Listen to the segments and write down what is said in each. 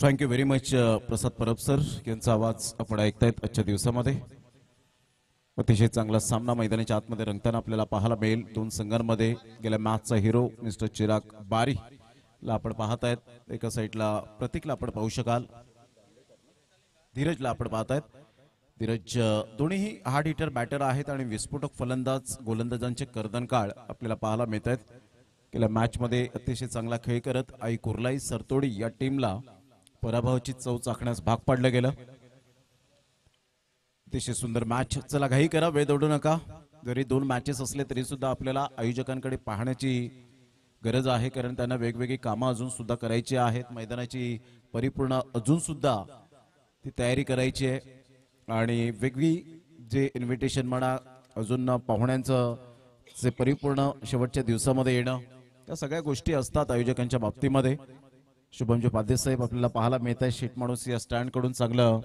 Thank you very much प्रसाद Parab sir यांचा आवाज आपण ऐकतायत आजच्या दिवसामध्ये. अतिशय चांगला सामना मैदानाच्या आतमध्ये रंगताना आपल्याला पाहायला मिळेल. दोन संघांमध्ये गेल्या मॅचचा हिरो मिस्टर चिराग बारी ला आपण पाहतायत. एका साईडला प्रतीकला आपण पाहू शकाल, धीरजला आपण पाहतायत. धीरज दोन्हीही हार्ड हिटर बॅटर आहेत आणि विस्फोटक फलंदाज गोलंदाजांचे कर्दनकाळ आपल्याला पाहायला मिळत आहेत. गेल्या मॅच मध्ये अतिशय चांगला खेळ करत आई कुर्लाई सरतोडी या टीमला पराभवाची चव चाखण्यास भाग पाडलं गेलं. अतिशय सुंदर मॅच. चला घाई करा, वेळ दौडू नका. जरी दोन मॅचेस असले तरी सुद्धा आपल्याला आयोजकांकडे पाहण्याची गरज आहे, कारण त्यांना वेगवेगळी कामं अजून सुद्धा करायची आहेत. मैदानाची परिपूर्ण अजून सुद्धा ती तयारी करायची आहे आणि वेगळी जे इन्व्हिटेशन म्हणा, अजून पाहुण्यांचं जे परिपूर्ण शेवटच्या दिवसामध्ये येणं, त्या सगळ्या गोष्टी असतात आयोजकांच्या बाबतीमध्ये. शुभमजी उपाध्याय साहेब आपल्याला पाहायला मिळत आहे शीट माणूस या स्टँड कडून चांगलं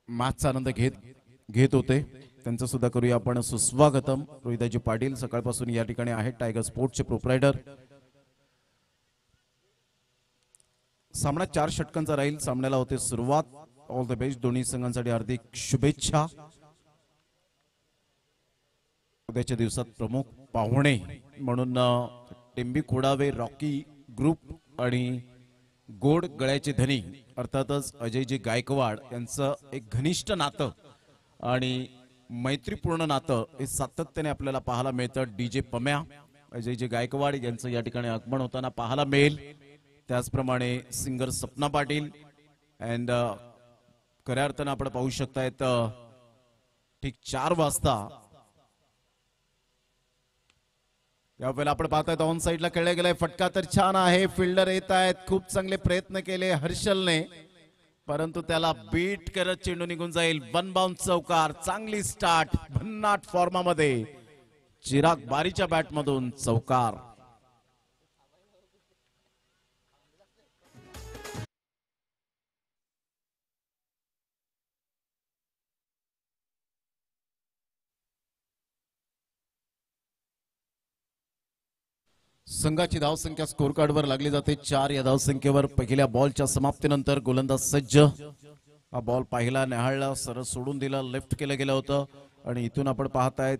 मॅचचा आनंद घेत होते. त्यांचं सुद्धा करूया आपण सुस्वागतम. रोहिदाजी पाटील सकाळपासून या ठिकाणी आहेत, टायगर स्पोर्ट्सचे प्रोप्रायटर. सामना 4 षटकांचा राहील. सामन्याला होते सुरुवात. ऑल द बेस्ट दोन्ही संघांसाठी हार्दिक शुभेच्छा. उद्याच्या दिवसात प्रमुख पाहुणे म्हणून टिंबी खोडावे रॉकी ग्रुप आणि गोड गळ्याचे धनी अर्थातच अजयजी गायकवाड यांचं एक घनिष्ठ नातं आणि मैत्रीपूर्ण नातं हे सातत्याने आपल्याला पाहायला मिळतं. डीजे पम्या अजयजी गायकवाड यांचं या ठिकाणी आगमन होताना पाहायला मिळेल. त्याचप्रमाणे सिंगर सपना पाटील अँड खऱ्या अर्थानं आपण पाहू शकतायत ठीक 4 वाजता यावेळेला आपण पाहतायत ऑन साइडला खेळला गेलाय. फटका तर छान आहे, फिल्डर येत आहेत, खूप चांगले प्रयत्न केले हर्षलने, परंतु त्याला बीट करत चेंडू निघून जाईल. वन बाउंस चौकार. चांगली स्टार्ट भन्नाट फॉर्मामध्ये चिराग बारीच्या बॅटमधून चौकार. संघाची धावसंख्या स्कोर कार्डवर लागली जाते 4 या धावसंख्येवर. पहिल्या बॉलच्या समाप्तीनंतर गोलंदाज सज्ज. हा बॉल पाहिला, निहाळला, सरस सोडून दिला, लेफ्ट केलं गेलं होतं आणि इथून आपण पाहतायत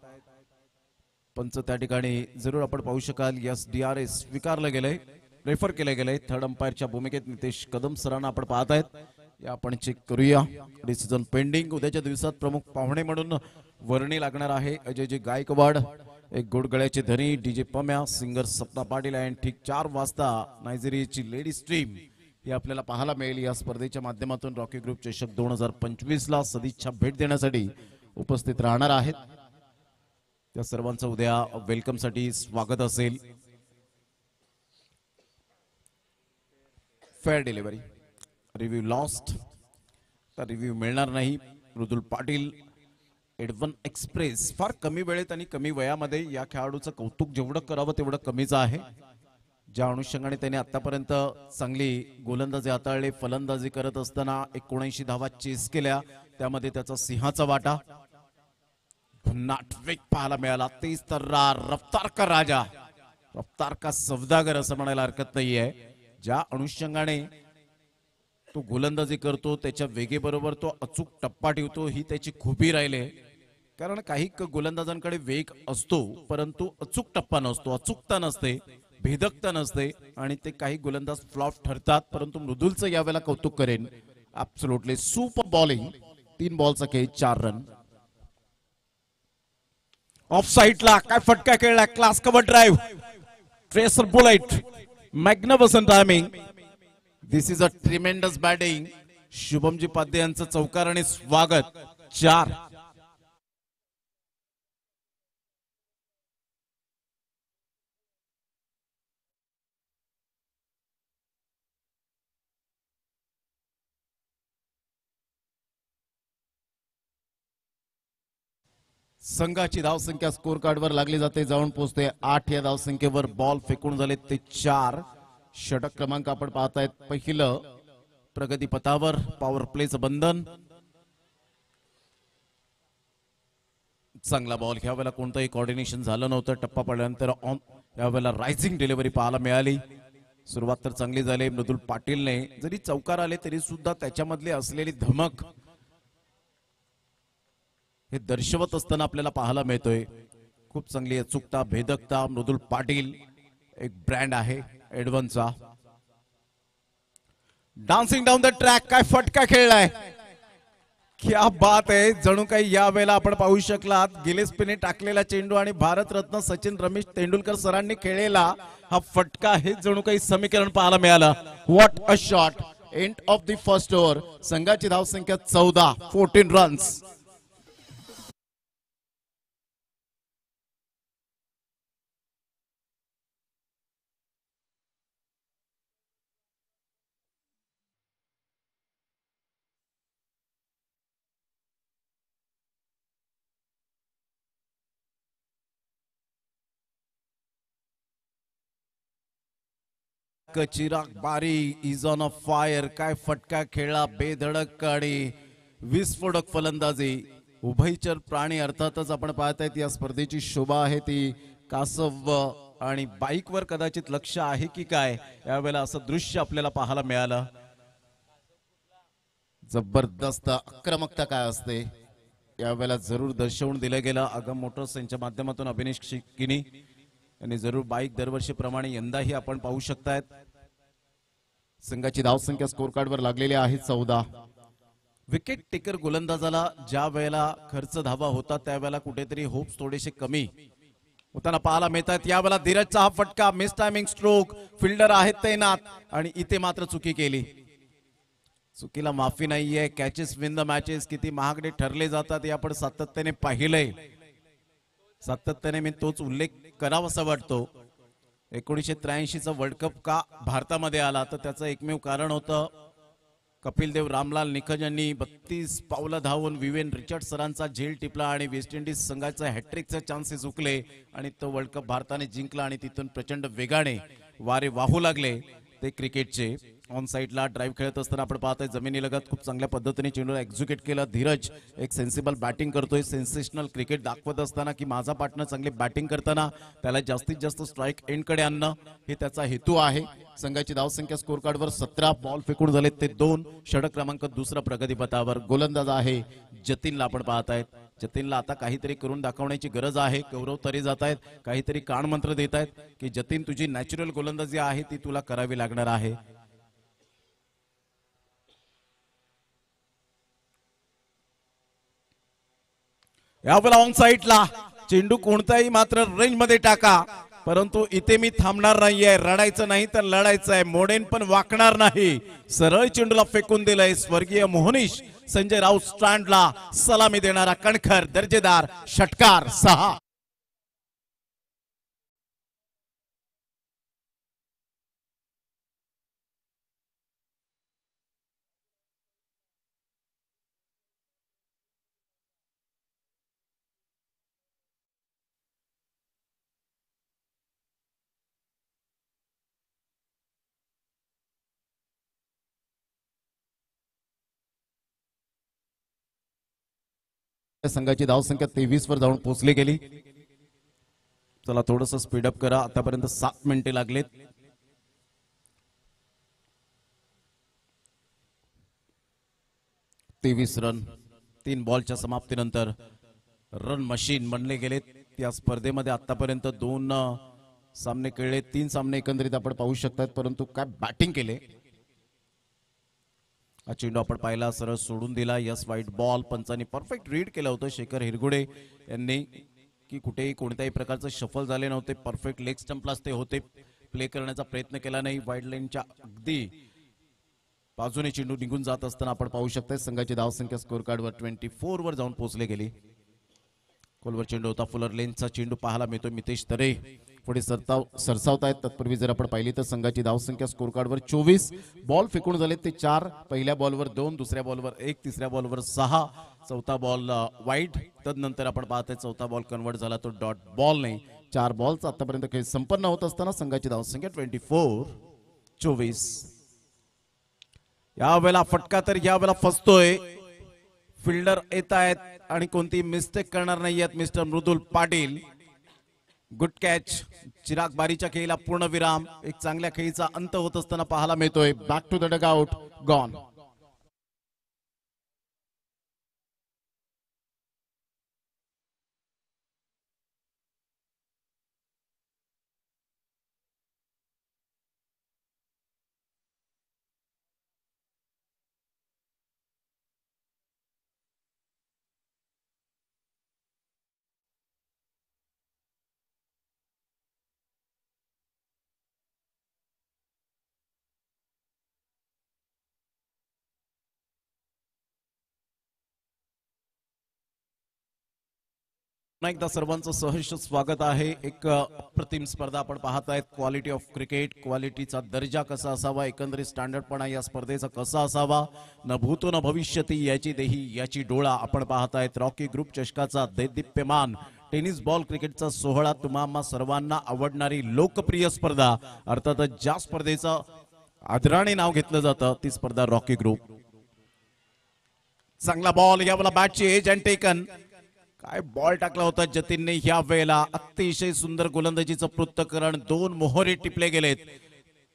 पंच त्या ठिकाणी जरूर आपण पाहू शकाल यस DRS स्वीकारलं गेलंय, रेफर केलं गेलंय. थर्ड अंपायरच्या भूमिकेत नितेश कदम सरांना आपण पाहतायत. या आपण चेक करूया. Decision pending. उद्याच्या दिवसात प्रमुख पाहुणे म्हणून वर्णी लागणार आहे अजयजी गायकवाड, एक गोडगळ्याचे धनी डीजे पम्या, सिंगर सपना पाटील आणि ठीक 4 वाजता नायजेरियाची लेडीज टीम ही आपल्याला पाहायला मिळेल. या स्पर्धेच्या माध्यमातून रॉकी ग्रुप चषक 2025 ला सदिच्छा भेट देण्यासाठी उपस्थित राहणार आहेत. त्या सर्वांचं उद्या वेलकम साठी स्वागत असेल. Fair delivery. Review lost. Review मिळणार नाही. मृदुल पाटील एडवन एक्सप्रेस. फार कमी वेळेत आणि कमी वयामध्ये या खेळाडूचं कौतुक जेवढं करावं तेवढं कमीच आहे. ज्या अनुषंगाने त्याने आतापर्यंत चांगली गोलंदाजी हाताळली, फलंदाजी करत असताना 79 धावा चेस केल्या, त्यामध्ये त्याचा सिंहाचा वाटा. भन्नाट वेग पाहायला मिळाला. तेज तर्रार, रफ्तार का राजा, रफ्तार का सौदागर असं म्हणायला हरकत नाहीये. ज्या अनुषंगाने तो गोलंदाजी करतो, त्याच्या वेगेबरोबर तो अचूक टप्पा ठेवतो, ही त्याची खूबी राहिली. कारण काही गोलंदाजांकडे वेग असतो परंतु अचूक टप्पा नसतो, अचूकता नसते, भेदकता नसते आणि ते काही गोलंदाज फ्लॉप ठरतात. परंतु मृदुलचं यावेळेला कौतुक करेन. Absolutely super bowling. 3 बॉलचा खेळ, 4 रन. ऑफ साइडला काय फटका खेळला. Class cover drive, tracer bullet, magnificent timing. This is a tremendous batting. शुभमजी उपाध्याय यांचं चौकार आणि स्वागत. 4. संघाची धावसंख्या स्कोर कार्डवर लागली जाते, जाऊन पोहोचते 8 या धावसंख्येवर. बॉल फेकून झाले ते 4. षटक क्रमांक आपण पाहतायत पहिलं. प्रगती पथावर पॉवर प्लेचं बंधन. चांगला बॉल. ह्या वेळेला कोणतंही कोऑर्डिनेशन झालं नव्हतं. टप्पा पडल्यानंतर यावेळेला रायझिंग डिलिव्हरी पाहायला मिळाली. सुरुवात तर चांगली झाली मृदुल पाटीलने, जरी चौकार आले तरी सुद्धा त्याच्यामधली असलेली धमक हे दर्शवत असताना आपल्याला पाहायला मिळतोय. खूप चांगली अचूकता, भेदकता. मृदुल पाटील एक ब्रँड आहे एडव्हनचा. डान्सिंग डाऊन द ट्रॅक, काय फटका खेळलाय, क्या बात आहे. जणू काही या वेळेला आपण पाहू शकलात गिलेस्पीने टाकलेला चेंडू आणि भारतरत्न सचिन रमेश तेंडुलकर सरांनी खेळलेला हा फटका, हे जणू काही समीकरण पाहायला मिळालं. What a shot. End of the first over. संघाची धावसंख्या 14, 14 रन्स. चिराग बारी इज ऑन अ फायर. काय फटका खेळला, बेधडक आणि विस्फोटक फलंदाजी. उभयचर प्राणी अर्थातच आपण पाहतायत या स्पर्धेची शोभा आहे ती कासव आणि बाईकवर कदाचित लक्ष आहे की काय, यावेळेला असं दृश्य आपल्याला पाहायला मिळालं. जबरदस्त आक्रमकता काय असते यावेळेला जरूर दर्शवून दिलं गेलं. आगम मोटर्स यांच्या माध्यमातून अभिनेश शिकिनी यांनी जरूर बाईक दरवर्षीप्रमाणे यंदाही आपण पाहू शकतायत. संघाची धावसंख्या स्कोर कार्डवर लागलेली आहे 14. विकेट टेकर गोलंदाजाला ज्या वेळेला खर्च धावा होता त्यावेळेला कुठेतरी होप्स थोडेसे कमी होताना पाहायला मिळतात. यावेळेला धीरजचा हा फटका, मिस टायमिंग स्ट्रोक. फिल्डर आहेत तैनात आणि इथे मात्र चुकी केली. चुकीला माफी नाहीये. कॅचेस विन द मॅचेस किती महागडे ठरले जातात हे आपण सातत्याने पाहिलंय. सातत्याने मी तोच उल्लेख करावासा वाटतो. 1983चा वर्ल्ड कप का भारतामध्ये आला तर त्याचं एकमेव कारण होतं कपिल देव रामलाल निखज यांनी 32 पावलं धावून विवेन रिचर्ड सरांचा झेल टिपला आणि वेस्ट इंडिज संघाचा हॅट्रिकचे चान्सेस हुकले आणि तो वर्ल्ड कप भारताने जिंकला आणि तिथून प्रचंड वेगाने वारे वाहू लागले ते क्रिकेटचे. ऑन साइडला ड्राईव्ह खेळत असताना आपण पाहतोय जमिनीलगत खूप चांगल्या पद्धतीने चेंडूला एक्झिक्यूट केलं. धीरज एक सेन्सिबल बॅटिंग करतोय. सेन्सेशनल क्रिकेट दाखवत असताना की माझा पार्टनर चांगली बॅटिंग करताना त्याला जास्तीत जास्त स्ट्राईक एंडकडे आणणं हे त्याचा हेतू आहे. संघाची धावसंख्या स्कोर कार्डवर 17. बॉल फेकून झाले ते 2. षटक क्रमांक 2 प्रगतीपथावर. गोलंदाज आहे जतीनला आपण पाहतायत. जतीनला आता काहीतरी करून दाखवण्याची गरज आहे. गौरव तरी जात आहेत, काहीतरी कान मंत्र देत आहेत की जतीन तुझी नॅचरल गोलंदाजी आहे ती तुला करावी लागणार आहे. यावेळेला ऑन साइडला चेंडू कोणताही मात्र रेंज मध्ये टाका, परंतु इथे मी थांबणार नाहीये. रडायचं नाही तर लढायचं आहे. मोडेन पण वाकणार नाही. सरळ चेंडूला फेकून दिलंय. स्वर्गीय मोहनीश संजय राऊत स्टँडला सलामी देणारा कणखर दर्जेदार षटकार. 6. संघाची धावसंख्या 23 वर जाऊन पोहोचली गेली. चला थोडस स्पीडअप करा. आतापर्यंत 7 मिनिटे लागलेत. तेवीस रन 3 बॉलच्या समाप्तीनंतर रन मशीन बनले गेलेत. या स्पर्धेमध्ये आतापर्यंत 2 सामने खेळले, 3 सामने एकंदरीत आपण पाहू शकतात, परंतु काय बॅटिंग केले. हा चेंडू आपण पाहिला, सरळ सोडून दिला. यस वाईट बॉल. पंचांनी परफेक्ट रीड केलं होतं शेखर हिरगुडे यांनी की कुठेही कोणत्याही प्रकारचं शफल झाले नव्हते. परफेक्ट लेग स्टंपलाच ते होते. प्ले करण्याचा प्रयत्न केला नाही. वाईड लाईनच्या अगदी बाजूने चेंडू निघून जात असताना आपण पाहू शकता संघाची धावसंख्या स्कोर कार्डवर 24 वर जाऊन पोहोचले गेली. खोलवर चेंडू होता. फुलर लेनचा चेंडू पाहायला मिळतो. मितेश तरे पुढे सरसावतायत. तत्पूर्वी जर आपण पाहिली तर संघाची धावसंख्या स्कोर कार्डवर 24. बॉल फेकून झाले ते 4. पहिल्या बॉलवर 2, दुसऱ्या बॉलवर 1, तिसऱ्या बॉलवर 6, चौथा बॉल वाईड. तदनंतर आपण पाहतोय चौथा बॉल कन्वर्ट झाला तो डॉट बॉल नाही. 4 बॉलचा आतापर्यंत खेळ संपन्न होत असताना संघाची धावसंख्या 24. यावेळेला फटका तर यावेळेला फसतोय. फिल्डर येत आहेत आणि कोणती मिस्टेक करणार नाहीयेत mister Mridul Patil. Good catch. Chirag बारीच्या खेळीला पूर्ण विराम. एक चांगल्या खेळीचा अंत होत असताना पाहायला मिळतोय. Back to the dugout. Gone. पुन्हा एकदा सर्वांचं सहर्ष स्वागत आहे. एक अप्रतिम स्पर्धा आपण पाहत आहेत. क्वालिटी ऑफ क्रिकेट, क्वालिटीचा दर्जा कसा असावा, एकंदरीत स्टँडर्डपणा या स्पर्धेचा कसा असावा, न भूतो न भविष्यती याची देही याची डोळा आपण पाहत आहेत. रॉकी ग्रुप चषकाचा दैदिप्यमान टेनिस बॉल क्रिकेटचा सोहळा, तुम्हा सर्वांना आवडणारी लोकप्रिय स्पर्धा, अर्थातच ज्या स्पर्धेचं आदराने नाव घेतलं जातं ती स्पर्धा रॉकी ग्रुप. चांगला बॉल, यावेळेला बॅटची एज अँड टेकन. काय बॉल टाकला होता जतीनने या वेळेला. अतिशय सुंदर गोलंदाजीचं पृथक्करण. 2 मोहरे टिपले गेलेत.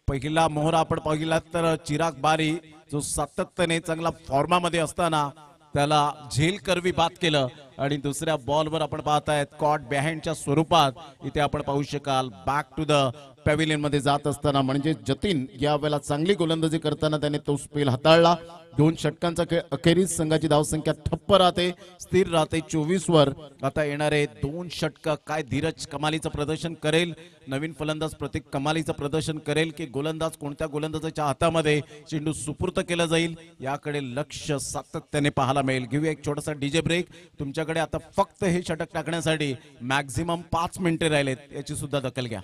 पहिला मोहरा आपण पाहिला तर चिराग बारी, जो सातत्याने चांगला फॉर्मामध्ये असताना त्याला झेल करवी बाद केलं, आणि दुसऱ्या बॉलवर आपण पाहतायत कॉट बिहाइंडच्या स्वरूपात इथे आपण पाहू शकाल बॅक टू द पॅव्हिलियन मध्ये जात असताना, म्हणजे जतीन या वेळेला चांगली गोलंदाजी करताना त्याने तो स्पेल हाताळला. 2 षटकांचा खेळ अखेरीस संघाची धावसंख्या ठप्प राहते, स्थिर राहते 24 वर. आता येणारे 2 षटक काय धीरज कमालीचं प्रदर्शन करेल, नवीन फलंदाज प्रतीक कमालीचं प्रदर्शन करेल, की गोलंदाज कोणत्या गोलंदाजाच्या हातामध्ये चेंडू सुपूर्त केला जाईल याकडे लक्ष सातत्याने पाहायला मिळेल. घेऊया एक छोटासा डीजे ब्रेक. तुमच्याकडे आता फक्त हे षटक टाकण्यासाठी मॅक्झिमम 5 मिनिटे राहिलेत, याची सुद्धा दखल घ्या.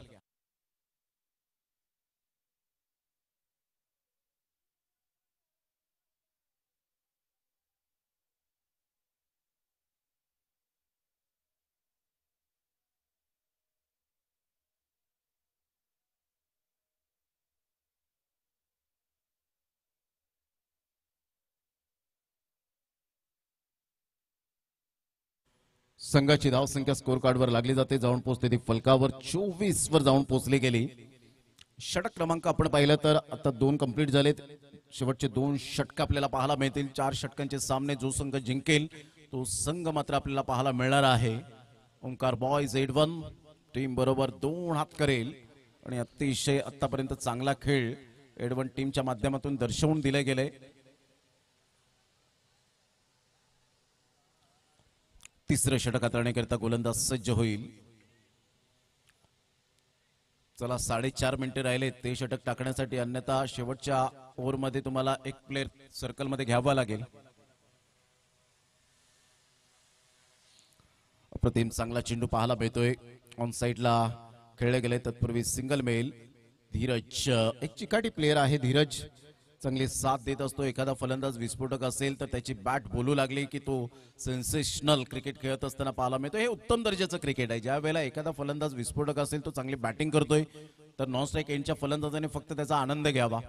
संघाची धावसंख्या स्कोर कार्डवर लागली जाते, जाऊन पोहोचते ती फलकावर 24 वर जाऊन पोहोचली गेली. षटक क्रमांक आपण पाहिलं तर आता 2 कंप्लीट झालेत. शेवटचे 2 षटक आपल्याला पाहायला मिळतील. 4 षटकांचे सामने जो संघ जिंकेल तो संघ मात्र आपल्याला पाहायला मिळणार आहे. ओंकार बॉयज एडवन टीम बरोबर 2 हात करेल, आणि अतिशय आतापर्यंत चांगला खेळ एडवन टीमच्या माध्यमातून दर्शवून दिले गेले. तिसरं षटक हाताळण्याकरिता गोलंदाज सज्ज होईल. चला 4.5 मिनिटे राहिले ते षटक टाकण्यासाठी, अन्यथा शेवटच्या ओव्हरमध्ये तुम्हाला एक प्लेअर सर्कल मध्ये घ्यावा लागेल. अप्रतिम चांगला चेंडू पाहायला मिळतोय. ऑन साइडला खेळले गेले, तत्पूर्वी सिंगल मेल. धीरज एक चिकाटी प्लेअर आहे. धीरज चांगली साथ देत असतो. एखादा फलंदाज विस्फोटक असेल तर त्याची बॅट बोलू लागली की तो सेन्सेशनल क्रिकेट खेळत असताना पाहायला मिळतो. हे उत्तम दर्जाचं क्रिकेट आहे. ज्या वेळेला एखादा फलंदाज विस्फोटक असेल तो चांगली बॅटिंग करतोय, तर नॉन स्ट्राईक एंडच्या फलंदाजाने फक्त त्याचा आनंद घ्यावा.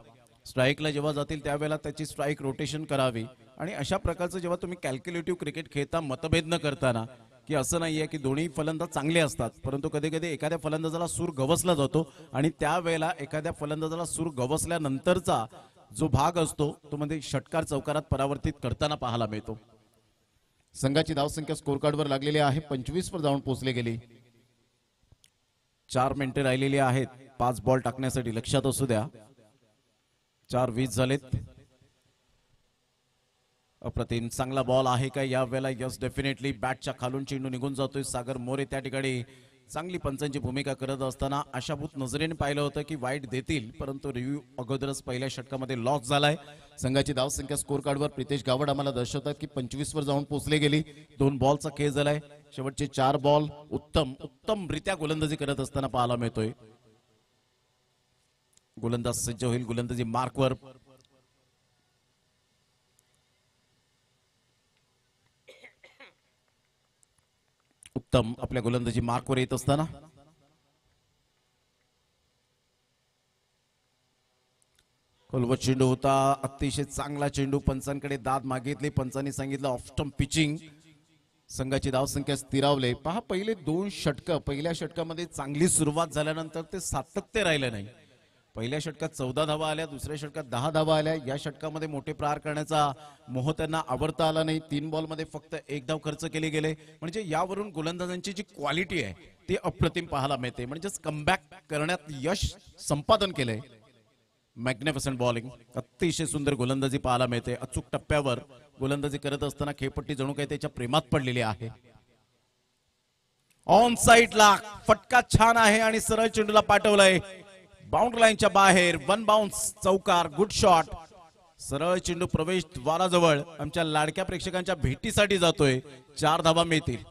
स्ट्राईकला जेव्हा जातील त्यावेळेला त्याची स्ट्राईक रोटेशन करावी. आणि अशा प्रकारचं जेव्हा तुम्ही कॅल्क्युलेटिव्ह क्रिकेट खेळता, मतभेद न करताना, की असं नाहीये की दोन्ही फलंदाज चांगले असतात, परंतु कधी कधी एखाद्या फलंदाजाला सूर गवसला जातो, आणि त्यावेळेला एखाद्या फलंदाजाला सूर गवसल्यानंतरचा जो भाग असतो तो म्हणजे षटकार चौकारात परावर्तित करताना पाहायला मिळतो. संघाची धावसंख्या स्कोर कार्डवर लागलेली आहे, 25 वर जाऊन पोहोचली गेली. 4 मिनिटे राहिलेली आहेत 5 बॉल टाकण्यासाठी, लक्षात असू द्या. 4:20 झालेत. अप्रतिम चांगला बॉल आहे का या वेळेला? Yes, definitely. बॅटच्या खालून चेंडू निघून जातोय. सागर मोरे त्या ठिकाणी चांगली पंचांची भूमिका करत असताना आशाभूत नजरेने पाहिलं होतं की वाईट देतील, परंतु रिव्ह्यू अगोदरच पहिल्या षटकामध्ये लॉस झालाय. संघाची धावसंख्या स्कोर कार्डवर प्रितेश गावड आम्हाला दर्शवतात की 25 वर जाऊन पोहोचले गेली. 2 बॉलचा खेळ झालाय. शेवटचे 4 बॉल उत्तमरित्या गोलंदाजी करत असताना पाहायला मिळतोय. गोलंदाज सज्ज होईल. गोलंदाजी मार्कवर. उत्तम आपल्या गोलंदाजी मार्कवर येत असताना खोलवर चेंडू होता. अतिशय चांगला चेंडू. पंचांकडे दाद मागितली. पंचांनी सांगितलं ऑफ स्टंप पिचिंग. संघाची धावसंख्या स्थिरावले. पहा पहिले 2 षटकं, पहिल्या षटकामध्ये चांगली सुरुवात झाल्यानंतर ते सातत्य राहिलं नाही. पहिल्या षटकात 14 धावा आल्या, दुसऱ्या षटकात 10 धावा आल्या. या षटकामध्ये मोठे प्रहार करण्याचा मोह त्यांना आवडता आला नाही. 3 बॉलमध्ये फक्त 1 धाव खर्च केली गेले. म्हणजे यावरून गोलंदाजांची जी क्वालिटी आहे ती अप्रतिम पाहायला मिळते. म्हणजेच कमबॅक करण्यात यश संपादन केलंय. मॅग्निफिसंट बॉलिंग, अतिशय सुंदर गोलंदाजी पाहायला मिळते. अचूक टप्प्यावर गोलंदाजी करत असताना खेळपट्टी जणू काही त्याच्या प्रेमात पडलेली आहे. ऑन साइडला फटका छान आहे आणि सरळ चेंडूला पाठवलंय बाउंड्री लाईनच्या बाहेर. 1 बाउन्स, चौकार, गुड शॉट. सरळ चेंडू प्रवेश द्वाराजवळ आमच्या लाडक्या प्रेक्षकांच्या भेटीसाठी जातोय. 4 धावा मिळतील.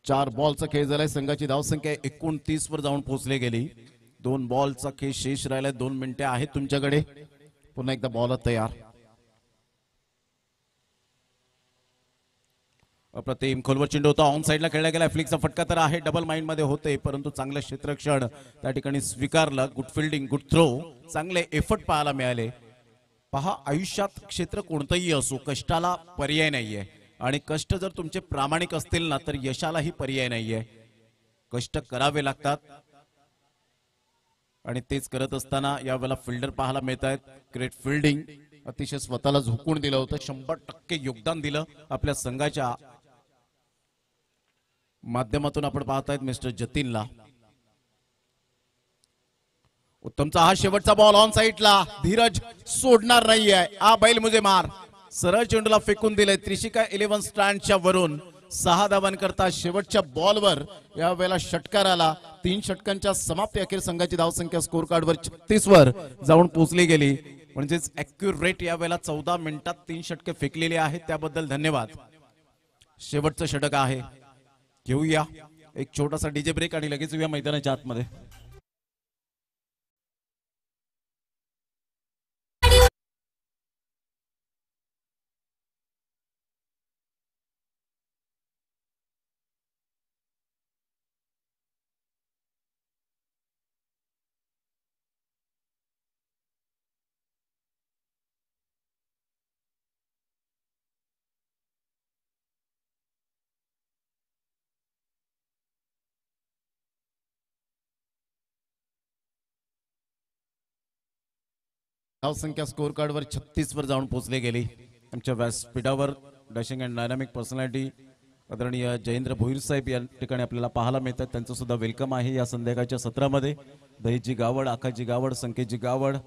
चार बॉलचा खेळ झालाय. संघाची धावसंख्या 29 वर जाऊन पोहोचली गेली. 2 बॉलचा खेळ शेष राहिलाय. 2 मिनिटे आहेत तुमच्याकडे. पुन्हा एकदा बॉल तयार. अप्रतिम खोलवर चेंडू होता. ऑन साइडला खेळला गेला. फ्लिकचा फटका तर आहे. डबल माइंड मध्ये होते, परंतु चांगलं क्षेत्ररक्षण त्या ठिकाणी स्वीकारलं. गुड फिल्डिंग, गुड थ्रो, चांगले एफर्ट पाहायला मिळाले. पहा आयुष्यात क्षेत्र कोणतंही असो, कष्टाला पर्याय नाहीये. आणि कष्ट जर तुमचे प्रामाणिक असतील ना तर यशालाही पर्याय नाहीये. कष्ट करावे लागतात आणि तेच करत असताना यावेळेला फिल्डर पाहायला मिळत आहेत. ग्रेट फिल्डिंग, अतिशय स्वतःला झोकून दिलं होतं. 100% योगदान दिलं आपल्या संघाच्या माध्यमातून. आपण पाहतायत मिस्टर जतीनला. उत्तमचा हा शेवटचा बॉल ऑन साइडला. धीरज सोडणार नाहीये. आ बैल मुझे मार. सरळ चेंडूला फेकून दिले. त्रिशिका 11 स्टँडच्या वरून 6 धावांकरता शेवटच्या बॉलवर या वेळेला षटकार आला. 3 षटकांच्या समाप्ती अखेर संघाची धावसंख्या स्कोर कार्डवर 36 वर जाऊन पोहोचली गेली. म्हणजेच ॲक्युरेट या वेळेला 14 मिनिटात 3 षटके फेकलेली आहेत. त्याबद्दल धन्यवाद. शेवटचं षटक आहे. घेऊया एक छोटासा डीजे ब्रेक आणि लगेच येऊया मैदानाच्या आतमध्ये. धावसंख्या स्कोर कार्डवर 36 वर जाऊन पोहोचली गेली. आमच्या व्यासपीठावर डॅशिंग अँड डायनामिक पर्सनॅलिटी आदरणीय जयेंद्र भोईर साहेब या ठिकाणी आपल्याला पाहायला मिळतात. त्यांचं सुद्धा वेलकम आहे या संध्याकाळच्या सत्रामध्ये. दहीजी गावड, आकाजी गावड, संकेतजी गावड,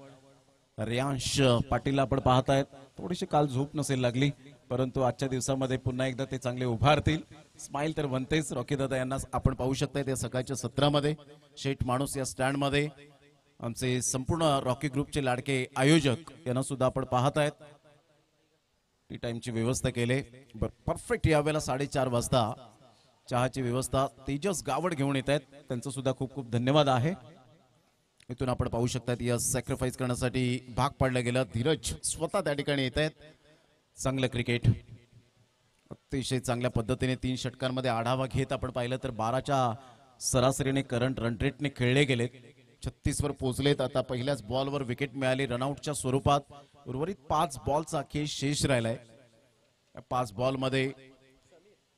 रियांश पाटील आपण पाहतायत. थोडीशी काल झोप नसेल लागली, परंतु आजच्या दिवसामध्ये पुन्हा एकदा ते चांगले उभारतील. स्माइल तर बनतेच. रॉकी दादा यांना आपण पाहू शकता त्या सकाळच्या सत्रामध्ये. शेठ माणूस या स्टँड मध्ये आमचे संपूर्ण रॉकी ग्रुपचे लाडके आयोजक यांना सुद्धा आपण पाहतायत. टी टाइमची व्यवस्था केले. परफेक्ट यावेळेला 4:30 वाजता चहाची व्यवस्था तेजस गावड घेऊन येत आहेत. त्यांचं सुद्धा खूप खूप धन्यवाद आहे. इथून आपण पाहू शकतात या सॅक्रिफाईस करण्यासाठी भाग पाडलं गेलं. धीरज स्वतः त्या ठिकाणी येत आहेत. चांगलं क्रिकेट अतिशय चांगल्या पद्धतीने 3 षटकांमध्ये आढावा घेत आपण पाहिलं तर 12च्या सरासरीने करंट रन रेटने खेळले गेलेत. 36 वर पोहोचलेत. आता पहिल्याच बॉलवर विकेट मिळाली रनआउटच्या स्वरूपात. उर्वरित 5 बॉलचा खेळ शेष राहिलाय. 5 बॉल मध्ये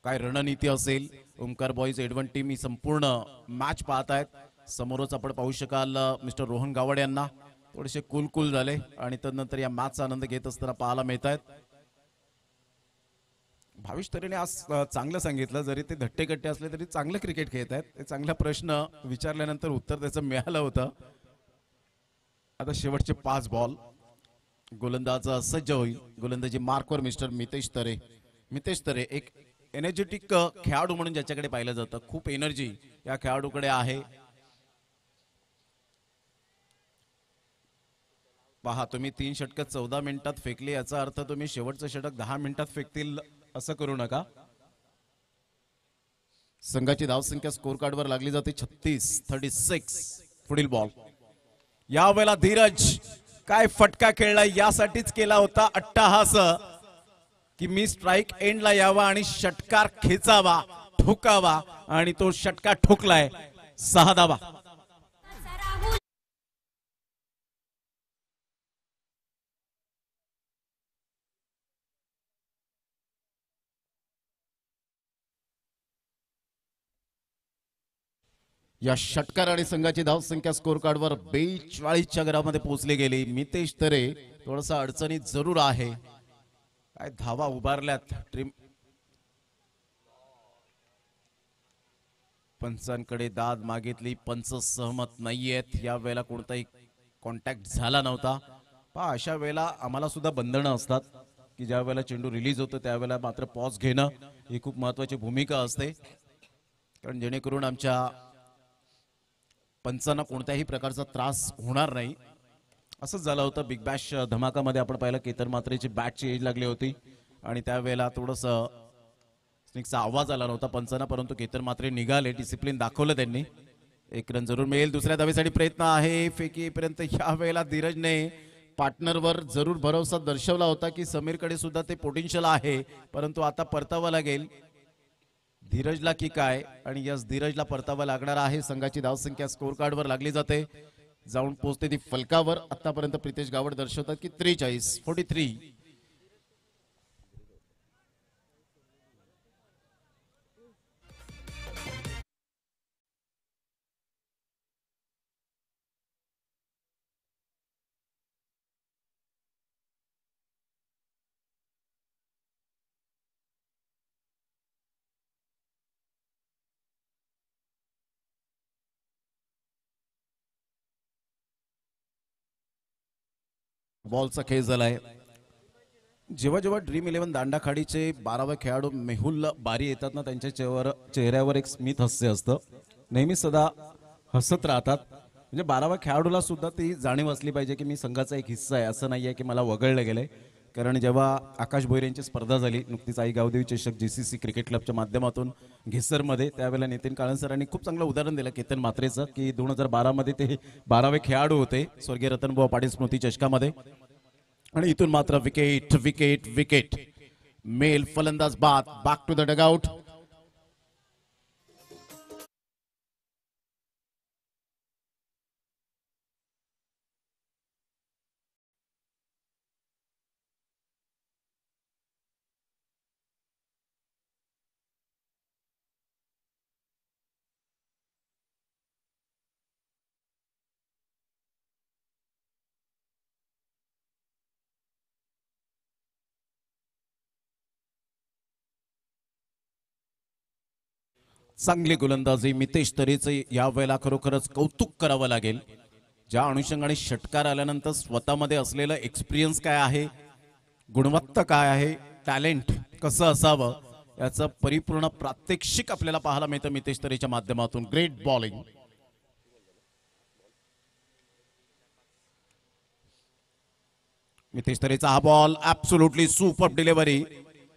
काय रणनीती असेल. ओमकार बॉईज एडवन टीम ही संपूर्ण मॅच पाहतायत. समोरच आपण पाहू शकाल मिस्टर रोहन गावड यांना थोडेसे कूल झाले आणि त्यानंतर या मॅचचा आनंद घेत असताना पाहायला मिळत आहेत. भाविश तरेने आज चांगलं सांगितलं. जरी ते धट्टेकट्टे असले तरी चांगलं क्रिकेट खेळत आहेत. ते चांगला प्रश्न विचारल्यानंतर उत्तर त्याचं मिळालं होतं. आता शेवटचे 5 बॉल. गोलंदाज सज्ज होईल. गोलंदाजी मार्कवर मिस्टर मितेश तरे. मितेश तरे एक एनर्जेटिक खेळाडू म्हणून ज्याच्याकडे पाहिलं जातं. खूप एनर्जी या खेळाडूकडे आहे. पहा तुम्ही 3 षटकं 14 मिनिटात फेकली, याचा अर्थ तुम्ही शेवटचं षटक 10 मिनिटात फेकतील असं करू नका. संघाची धावसंख्या स्कोर कार्डवर लागली जाते 36. पुढील बॉल. यावेळेला धीरज काय फटका खेळला यासाठीच केला होता अट्टहास. की मी स्ट्राइक एंडला यावा आणि षटकार खेचावा, ठोकावा, आणि तो षटकार ठोकलाय. 6 धावा. या षटकाराने संघाची धावसंख्या स्कोर कार्डवर 42च्या घरामध्ये पोहोचली गेली. मितेश तरे थोडासा अडचणीत जरूर आहे. काय धावा उभारल्यात ट्रीम. पंचांकडे दाद मागितली, पंच सहमत नाहीयेत. या वेळेला कोणताही कॉन्टॅक्ट झाला नव्हता. पहा, अशा वेळेला आम्हाला सुद्धा बंधनं असतात की ज्या वेळेला चेंडू रिलीज होतो त्यावेळेला मात्र पॉज घेणं ही खूप महत्वाची भूमिका असते, कारण जेणेकरून आमच्या पंचांना कोणत्याही प्रकारचा त्रास होणार नाही. असंच झालं होतं बिग बॅश धमाकामध्ये. आपण पाहिलं केतन मात्रेची बॅटची एज लागली होती आणि त्यावेळेला थोडंसं स्निकचा आवाज आला नव्हता पंचांना, परंतु केतन मात्रे निघाले, डिसिप्लिन दाखवलं त्यांनी. 1 रन जरूर मिळेल. दुसऱ्या धावेसाठी प्रयत्न आहे फेकीपर्यंत. या वेळेला धीरजने पार्टनरवर जरूर भरोसा दर्शवला होता की समीरकडे सुद्धा ते पोटेन्शियल आहे, परंतु आता परतावं लागेल धीरजला की काय. आणि यस, धीरजला परतावा लागणार आहे. संघाची धावसंख्या स्कोर कार्डवर लागली जाते, जाऊन पोहोचते ती फलकावर. आतापर्यंत प्रितेश गावड दर्शवतात की 43. बॉलचा खेळ झालाय. जेव्हा जेव्हा ड्रीम 11 दांडाखाडीचे 12वे खेळाडू मेहुल बारी येतात ना, त्यांच्या चेहऱ्यावर एक स्मित हास्य असतं. नेहमी सदा हसत राहतात. म्हणजे 12व्या खेळाडूला सुद्धा ती जाणीव असली पाहिजे की मी संघाचा एक हिस्सा आहे, असं नाहीये की मला वगळलं गेलंय. कारण जेव्हा आकाश भोईर यांची स्पर्धा झाली नुकतीच आई गावदेवी चषक जीसीसी क्रिकेट क्लबच्या माध्यमातून घिसरमध्ये, त्यावेळेला नितीन काळन सरांनी खूप चांगलं उदाहरण दिलं केतन मात्रेचं की 2012 मध्ये ते 12वे खेळाडू होते स्वर्गीय रतनबुवा पाटील स्मृती चषकामध्ये. आणि इथून मात्र विकेट विकेट विकेट. मेल फलंदाज बाद, बॅक टू द डगआउट. चांगली गोलंदाजी मितेश तरेचे. या वेळेला खरोखरच कौतुक करावं लागेल. ज्या अनुषंगाने षटकार आल्यानंतर स्वतःमध्ये असलेलं एक्सपिरियन्स काय आहे, गुणवत्ता काय आहे, टॅलेंट कसं असावं याचं परिपूर्ण प्रात्यक्षिक आपल्याला पाहायला मिळतं मितेश तरेच्या माध्यमातून. Great bowling. मितेश तरेचा हा बॉल ऍब्सोल्युटली सुपर डिलिव्हरी.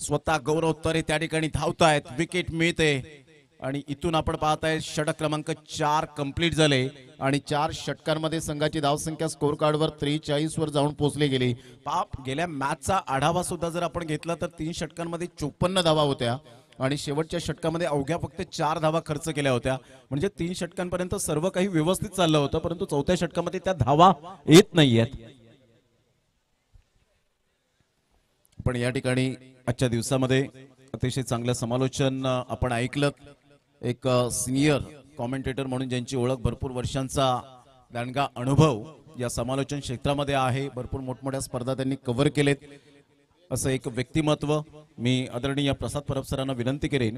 स्वतः गौरव तरे त्या ठिकाणी धावतायत, विकेट मिळते. आणि इथून आपण पाहताय षटक क्रमांक 4 कंप्लीट झाले आणि 4 षटकांमध्ये संघाची धावसंख्या स्कोर कार्डवर 43 वर जाऊन पोहोचली गेली. पाप, गेल्या मॅचचा आढावा सुद्धा जर आपण घेतला तर 3 षटकांमध्ये 54 धावा होत्या आणि शेवटच्या षटकामध्ये अवघ्या फक्त 4 धावा खर्च केल्या होत्या. म्हणजे 3 षटकांपर्यंत सर्व काही व्यवस्थित चाललं होतं, परंतु 4थ्या षटकामध्ये त्या धावा येत नाहीयेत. पण या ठिकाणी आजच्या दिवसामध्ये अतिशय चांगलं समालोचन आपण ऐकलं. एक सिनियर कॉमेंटेटर म्हणून ज्यांची ओळख, भरपूर वर्षांचा दांडगा अनुभव या समालोचन क्षेत्रामध्ये आहे, भरपूर मोठमोठ्या स्पर्धा त्यांनी कव्हर केलेत, असं एक व्यक्तिमत्व. मी आदरणीय प्रसाद परब सरांना विनंती करेन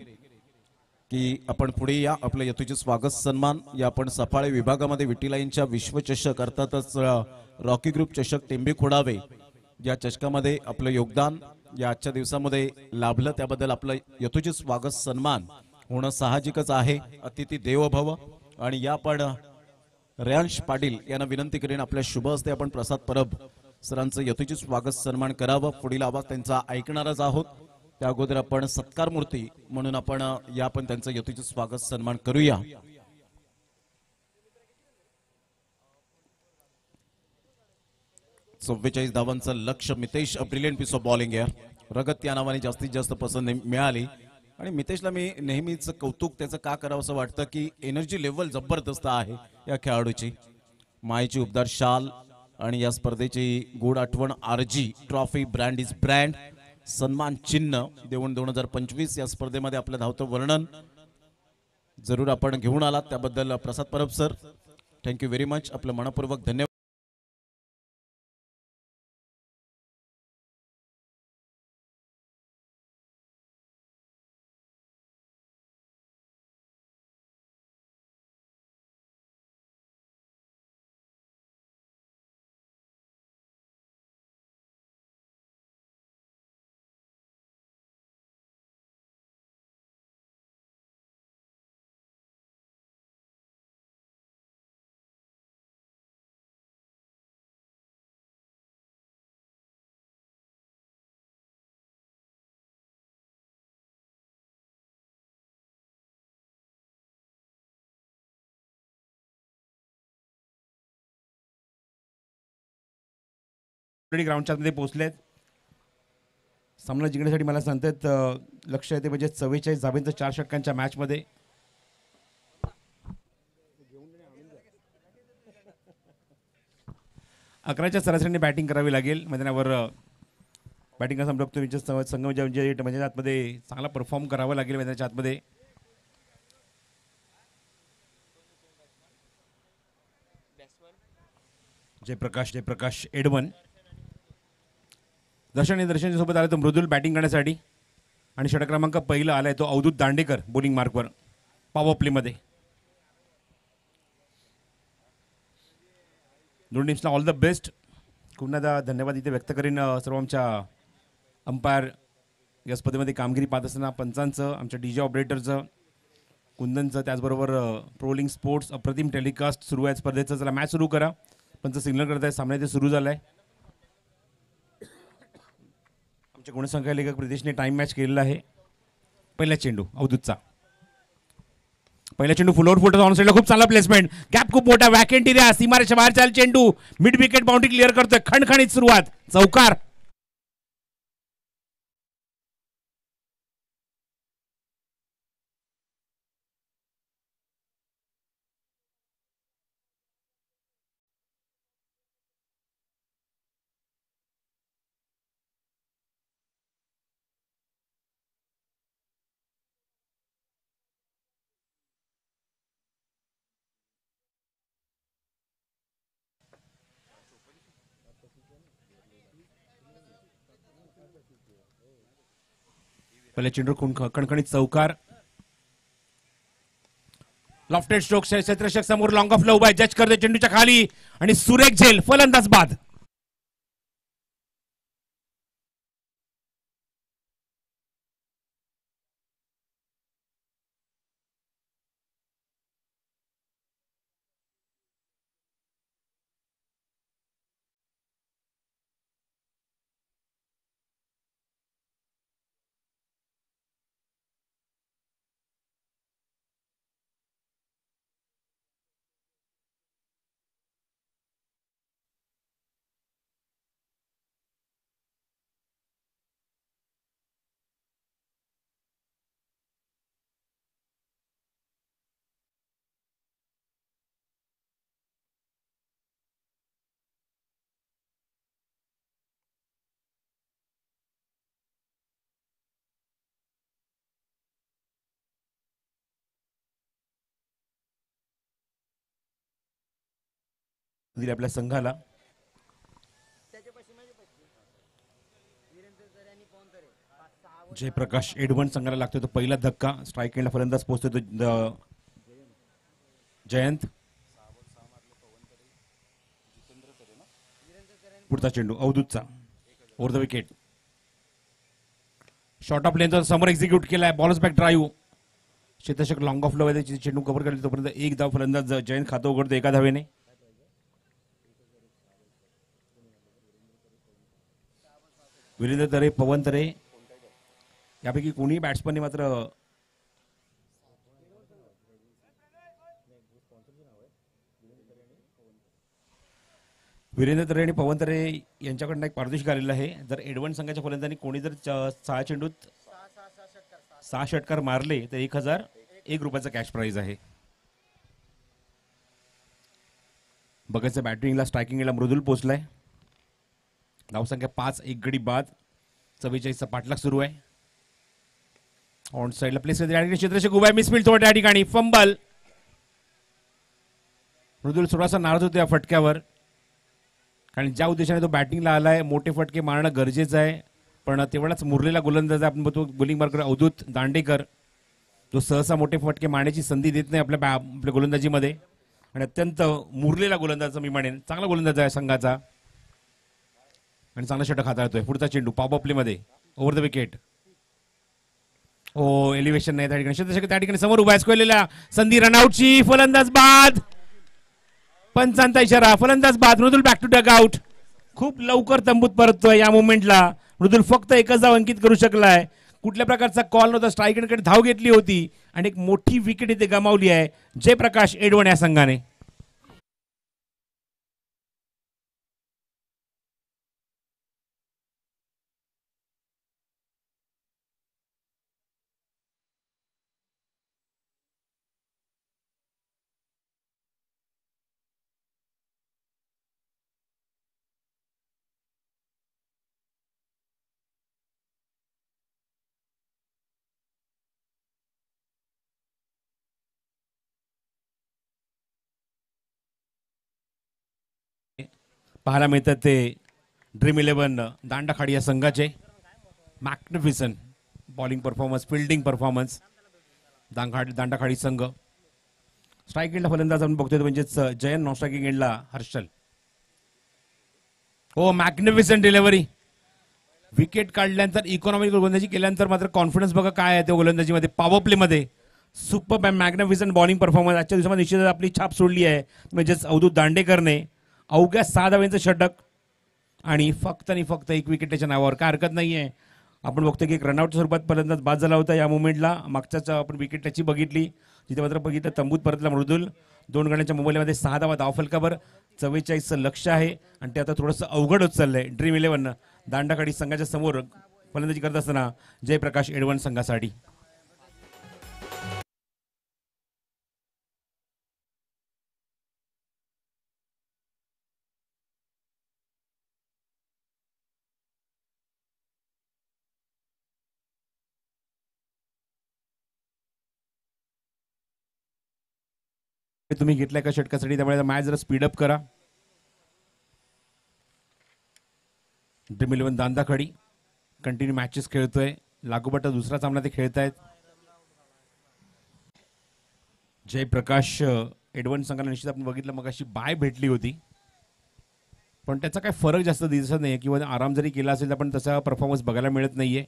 की आपण पुढे या. आपलं यथोचित स्वागत सन्मान या आपण सफाळे विभागामध्ये विटीलाईनच्या विश्वचषक अर्थातच रॉकी ग्रुप चषक टेंबे खोडावे या चषकामध्ये आपलं योगदान या आजच्या दिवसामध्ये लाभलं, त्याबद्दल आपलं यथोचित स्वागत सन्मान होणं साहजिकच आहे. अतिथी देवो भव. आणि या आपण रेयांश पाटील यांना विनंती करेन आपल्या शुभ हस्ते आपण प्रसाद परब सरांचं यथोचित स्वागत सन्मान करावं. पुढील आवाज त्यांचा ऐकणारच आहोत. त्या अगोदर आपण सत्कार मूर्ती म्हणून आपण त्यांचं यथोचित स्वागत सन्मान करूया. चव्वेचाळीस धावांचं लक्ष. Mitesh, a brilliant piece of bowling आहे. रगत या नावाने जास्तीत जास्त पसंत मिळाली. आणि मितेशला मी नेहमीच कौतुक त्याचं का करावं असं वाटतं की एनर्जी लेवल जबरदस्त आहे या खेळाडूची. मायेची उबदार शाल आणि या स्पर्धेची गोड आठवण RG trophy brand is brand सन्मान चिन्ह देऊन 2025 या स्पर्धेमध्ये आपलं धावतं वर्णन जरूर आपण घेऊन आलात त्याबद्दल Prasad Parab sir thank you very much. आपलं मनपूर्वक धन्यवाद. ग्राउंडच्या मध्ये पोहोचलेत. सामना जिंकण्यासाठी मला सांगतात लक्ष येते म्हणजे 44 धाब्यांचं 4 षटकांच्या मॅच मध्ये. अकराच्या सरासरीने बॅटिंग करावी लागेल मैदानावर. बॅटिंग असा बघतो संघ म्हणजे आतमध्ये चांगला परफॉर्म करावा लागेल मैदानाच्या आतमध्ये. जयप्रकाश एडवन दर्शन सोबत आला तो मृदुल बॅटिंग करण्यासाठी आणि षटक क्रमांक पहिला आलाय तो अवधूत दांडेकर बॉलिंग मार्कवर पॉवर प्लेमध्ये. दोन टीम्सला ऑल द बेस्ट. पुन्हा धन्यवाद इथे व्यक्त करीन सर्व आमच्या अंपायर या स्पर्धेमध्ये कामगिरी पाहत असताना पंचांचं, आमच्या डीजे ऑपरेटरचं, कुंदनचं, त्याचबरोबर प्रोलिंग स्पोर्ट्स अप्रतिम टेलिकास्ट सुरू आहे स्पर्धेचं. चला मॅच सुरू करा. पंच सिग्नल करत आहे. सामना ते सुरू झालाय. आमच्या गुणसंख्या लेखक प्रितेशने टाइम मॅच केलेला आहे. पहिला चेंडू अवधूतचा. पहिला चेंडू फुलवर फुटत ऑन साईडला खूप चांगला प्लेसमेंट. गॅप खूप मोठा वॅकेंट एरिया सीमारेषा बाहेर चाल चेंडू मिड विकेट बाउंड्री क्लिअर करतोय. खणखणीत सुरुवात चौकार. पहिल्या चेंडू खणखणीत चौकार. लॉफ्टेड स्ट्रोक क्षेत्ररक्षक समोर लॉंग ऑफ उभा आहे. जज करते चेंडूच्या खाली आणि सुरेख झेल फलंदाज बाद. दिले आपल्या संघाला. जयप्रकाश एडवन संघाला लागतोय तो पहिला धक्का. स्ट्राईक एंडला फलंदाज पोहोचतोय तो जयंत. पुढचा चेंडू अवधूतचा over the wicket. Short of length समोर एक्झिक्यूट केलाय. Bowler's back drive. क्षेत्ररक्षक लॉंग ऑफ लो चेंडू कव्हर करले तोपर्यंत एक धाव फलंदाज जयंत खातं उघडतो एका धावेने. वीरेंद्र तरे, पवन तरे यापैकी कोणी बॅट्समनने मात्र वीरेंद्र तरे आणि पवन तरे यांच्याकडनं एक पारितोषिक आलेलं आहे. जर एडवन संघाच्या फलंदाजांनी कोणी जर 6 चेंडूत 6 षटकार मारले तर 1001 रुपयाचा कॅश प्राइज आहे. बघायचं बॅटिंगला स्ट्रायकिंगला मृदुल पोचलाय. धावसंख्या 5, 1 गडी बाद. 44चा पाठलाग सुरू आहे. ऑन साइडला प्लेस क्षेत्रशेख उभा आहे. मिसफील्ड थोड्या ठिकाणी फंबल. मृदुल थोडासा नाराज होतो या फटक्यावर, कारण ज्या उद्देशाने तो बॅटिंगला आलाय मोठे फटके मारणं गरजेचं आहे. पण तेवढाच मुरलेला गोलंदाज आपण बघतो बॉलिंग मार्कर अवधूत दांडेकर, जो सहसा मोठे फटके मारण्याची संधी देत नाही आपल्या गोलंदाजीमध्ये आणि अत्यंत मुरलेला गोलंदाज मी म्हणेन. चांगला गोलंदाज आहे संघाचा आणि चांगला षटक हाताळतोय. पुढचा चेंडू पॉप प्ले मध्ये over the wicket. Oh elevation नाही त्या ठिकाणी. क्षेत्रशेख त्या ठिकाणी समोर उभा आहे. संधी रनआउटची. फलंदाज बाद. पंचांचा इशारा. फलंदाज बाद. मृदुल बॅक टू डग आउट. खूप लवकर तंबूत परततोय या मोमेंटला. मृदुल फक्त एकच धाव अंकित करू शकलाय. कुठल्या प्रकारचा कॉल नव्हता. स्ट्रायकरकडे धाव घेतली होती आणि एक मोठी विकेट इथे गमावली आहे जयप्रकाश एडवण या संघाने. पाहायला मिळतात ते ड्रीम 11 दांडाखाडी या संघाचे. Magnificent bowling performance, fielding performance Dandakhadi संघ. स्ट्राईक एंडला फलंदाज आपण बघतोय म्हणजेच जयंत. नॉन स्ट्रायकिंग एंडला हर्षल. हो मॅग्निफिसंट डिलिव्हरी. विकेट काढल्यानंतर इकॉनॉमिकल गोलंदाजी केल्यानंतर मात्र कॉन्फिडन्स बघा काय आहे त्या गोलंदाजीमध्ये. पॉवर प्ले मध्ये सुपर मॅग्निफिसंट बॉलिंग परफॉर्मन्स. आजच्या दिवसामध्ये निश्चितच आपली छाप सोडली आहे म्हणजेच अवधूत दांडेकरने. अवघ्या 6 धावांचं षटक आणि फक्त 1 विकेटच्या नावावर. काय हरकत नाहीये. आपण बघतो की एक रनआउटच्या स्वरूपात फलंदाज बाद झाला होता या मोमेंटला. मागच्याच आपण विकेट त्याची बघितली जिथे मात्र बघितलं तंबूत परतला मृदुल. 2 गड्यांच्या मोबाईलमध्ये 6 धावा धावफलकावर. 44चं लक्ष आहे आणि ते आता थोडंसं अवघड होत चाललंय. ड्रीम 11 दांडाखाडी संघाच्या समोर फलंदाजी करत असताना जयप्रकाश एडवण संघासाठी. तुम्ही घेतलाय का षटकासाठी, त्यामुळे मॅच जरा स्पीडअप करा. ड्रीम 11 दांडाखाडी कंटिन्यू मॅचेस खेळतोय. लागोपाठ दुसरा सामना ते खेळतायत. जयप्रकाश एडवण संघाला निश्चित आपण बघितलं मग अशी बाय भेटली होती, पण त्याचा काय फरक जास्त दिसत नाही किंवा आराम जरी केला असेल तर पण तसा परफॉर्मन्स बघायला मिळत नाहीये.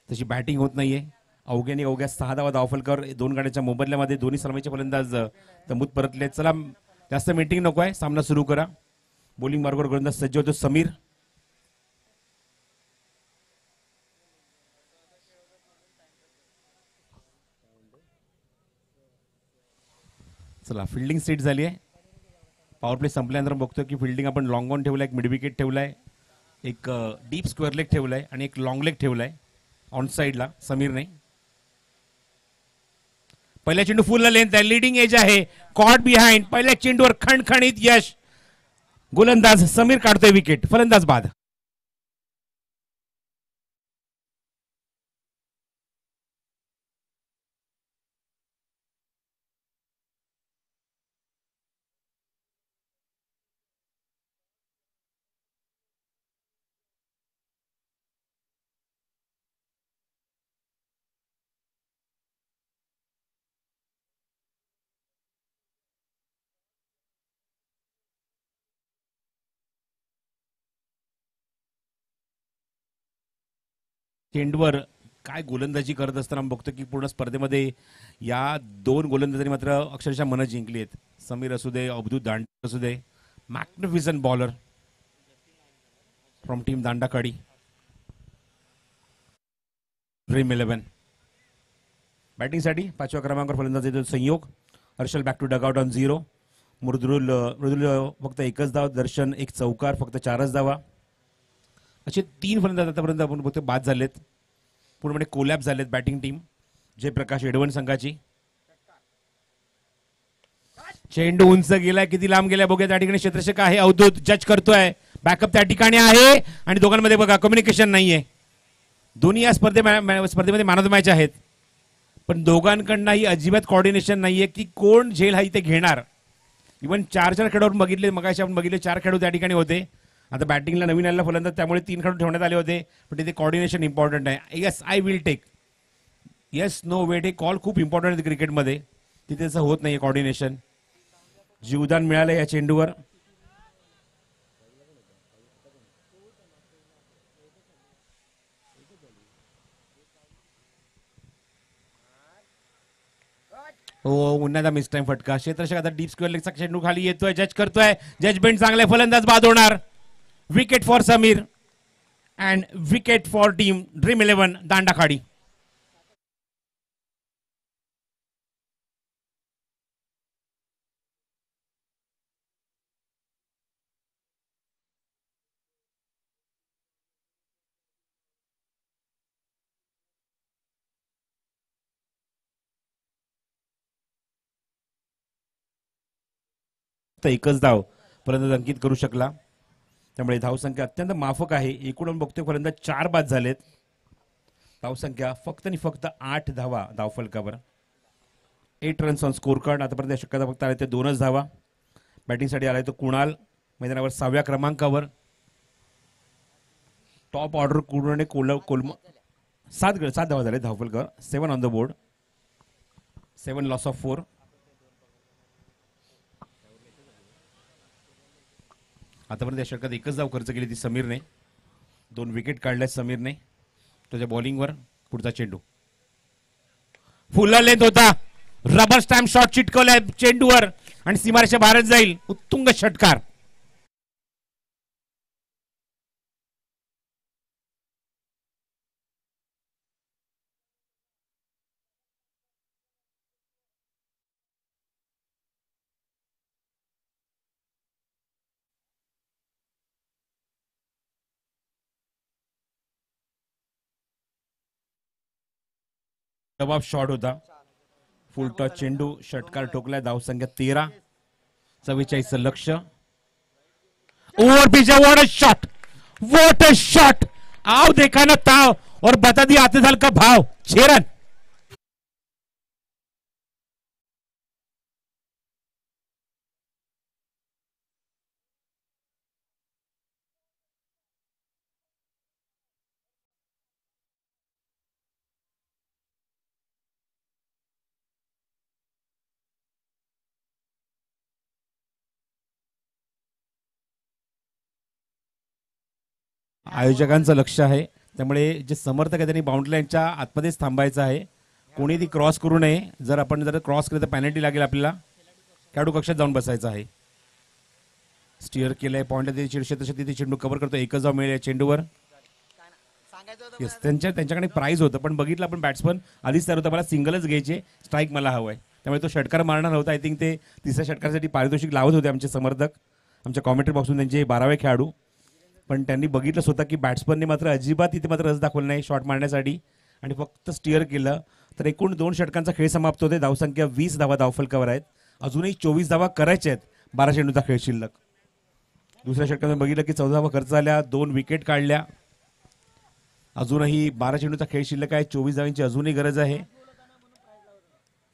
तशी बॅटिंग होत नाहीये. अवघ्या 6 धावा धावफलकावर 2 गाड्यांच्या मोबदल्यामध्ये दोन्ही सलामीचे फलंदाज तंबूत परतले. चला जास्त मीटिंग नको आहे, सामना सुरू करा. बॉलिंग मार्गावर गोलंदाज सज्ज होतो समीर. चला फिल्डिंग सेट झाली आहे. पॉवर प्ले संपल्यानंतर बघतो की फिल्डिंग आपण लॉंग ऑन ठेवलाय, एक मिड विकेट ठेवलाय, एक डीप स्क्वेअर लेग ठेवलाय आणि एक लॉंग लेग ठेवलाय ऑन साइडला समीरने. पहिल्या चेंडू फुल लेंथ आहे, लीडिंग एज आहे, कॉट बिहाइंड. पहिल्या चेंडूवर खणखणीत यश. गोलंदाज समीर काढतोय विकेट. फलंदाज बाद. चेंडूवर काय गोलंदाजी करत असताना बघतो की पूर्ण स्पर्धेमध्ये या 2 गोलंदाजांनी मात्र अक्षरशः मन जिंकली आहेत. समीर असू दे, अवधूत दांडेकर असू दे. Magnificent bowler from team Dandakhadi. Dream 11 बॅटिंगसाठी 5व्या क्रमांकावर फलंदाज येतो Sanyog. Harshal back to dugout on 0. Mridul Mridul फक्त एकच धाव, दर्शन एक चौकार, फक्त 4च धावा. असे 3 फलंदाज आतापर्यंत आपण बघतो बाद झालेत, पूर्णपणे कोलॅप्स झालेत बॅटिंग टीम जयप्रकाश एडवन संघाची. चेंडू उंच गेलाय, किती लांब गेलाय बघूया. त्या ठिकाणी क्षेत्ररक्षक आहे अवधूत, जज करतोय, बॅकअप त्या ठिकाणी आहे आणि दोघांमध्ये बघा कम्युनिकेशन नाहीये. दोन्ही या स्पर्धेमध्ये मॅन ऑफ द मॅच आहेत, पण दोघांकडनंही अजिबात कॉर्डिनेशन नाहीये की कोण झेल हा इथे घेणार. इव्हन 4 खेळाडू बघितले, मगाशी आपण बघितले 4 खेळाडू त्या ठिकाणी होते. आता बॅटिंगला नवीन आलेला फलंदाज, त्यामुळे 3 खेळाडू ठेवण्यात आले होते, पण तिथे कॉर्डिनेशन इम्पॉर्टंट आहे. Yes I will take, yes no wait, हे कॉल खूप इम्पॉर्टंट आहे क्रिकेटमध्ये, तिथे असं होत नाहीये कॉर्डिनेशन. जीवदान मिळालं या चेंडूवर. हो, पुन्हा मिस टाइम फटका. क्षेत्ररक्षक आता डीप स्क्वेअर लेगचा चेंडू खाली येतोय, जज करतोय, जजमेंट चांगले, फलंदाज बाद होणार. Wicket for Sameer and wicket for team dream 11 दांडाखाडी. एकच धाव फलंदाज अंकित करू शकला, त्यामुळे धावसंख्या अत्यंत माफक आहे. एकूण बघतोय फलंदाज 4 बाद झालेत. धावसंख्या फक्त आणि फक्त 8 धावा धावफलकावर. 8 रन्स ऑन स्कोर कार्ड. आतापर्यंत शक्यता फक्त आले ते 2च धावा. बॅटिंगसाठी आलाय तो कुणाल, मैदानावर 6व्या क्रमांकावर. टॉप ऑर्डर कुणाने कोलम 7 धावा झाले धावफलकावर. 7 on the board, 7 loss of 4. आतापर्यंत या षटकात एकच धाव खर्च केली ती समीरने. 2 विकेट काढल्या समीरने. त्याच्या बॉलिंगवर पुढचा चेंडू फुल लेंथ होता, रबर स्टॅम्प शॉट चिटकवलाय चेंडूवर आणि सीमारेषा बाहेर जाईल. उत्तुंग षटकार. जबाब शॉट होता, फुल टॉस चेंडू, षटकार ठोकलाय. धावसंख्या 13. 44 लक्ष. Over pitch, what a shot, what a shot. आओ देखा ना ताव और बता दिया आते साल का भाव. 6 रन. आयोजकांचं लक्ष आहे, त्यामुळे जे समर्थक आहे त्यांनी बाउंड्री लाईनच्या आतमध्येच थांबायचं आहे. कोणी ती क्रॉस करू नये. जर क्रॉस केलं तर पेनल्टी लागेल आपल्याला. खेळाडू कक्षात जाऊन बसायचं आहे. स्टिअर केलंय, पॉइंट तिथे चेंडू कव्हर करतो. एकच धाव मिळेल चेंडूवर. येस, त्यांच्याकडे प्राइज होतं, पण बघितलं आपण बॅट्समन आधीच तयार होता, मला सिंगलच घ्यायचे, स्ट्राईक मला हवंय, त्यामुळे तो षटकार मारणार होता. आय थिंक ते 3ऱ्या षटकारासाठी पारितोषिक लावत होते आमचे समर्थक, आमच्या कॉमेंट्री बॉक्समधून त्यांचे 12वे खेळाडू. पण त्यांनी बघितलं स्वतः की बॅट्समनने मात्र अजिबात इथे मात्र रस दाखवला नाही शॉट मारण्यासाठी आणि फक्त स्टिअर केलं. तर एकूण 2 षटकांचा खेळ समाप्त होते. धावसंख्या 20 धावा धावफलकावर आहेत. अजूनही 24 धावा करायच्या आहेत. 12 चेंडूचा खेळ शिल्लक. दुसऱ्या षटकामध्ये बघितलं की 14 धावा खर्च झाल्या, 2 विकेट काढल्या. अजूनही 12 चेंडूचा खेळ शिल्लक आहे. 24 धावांची अजूनही गरज आहे.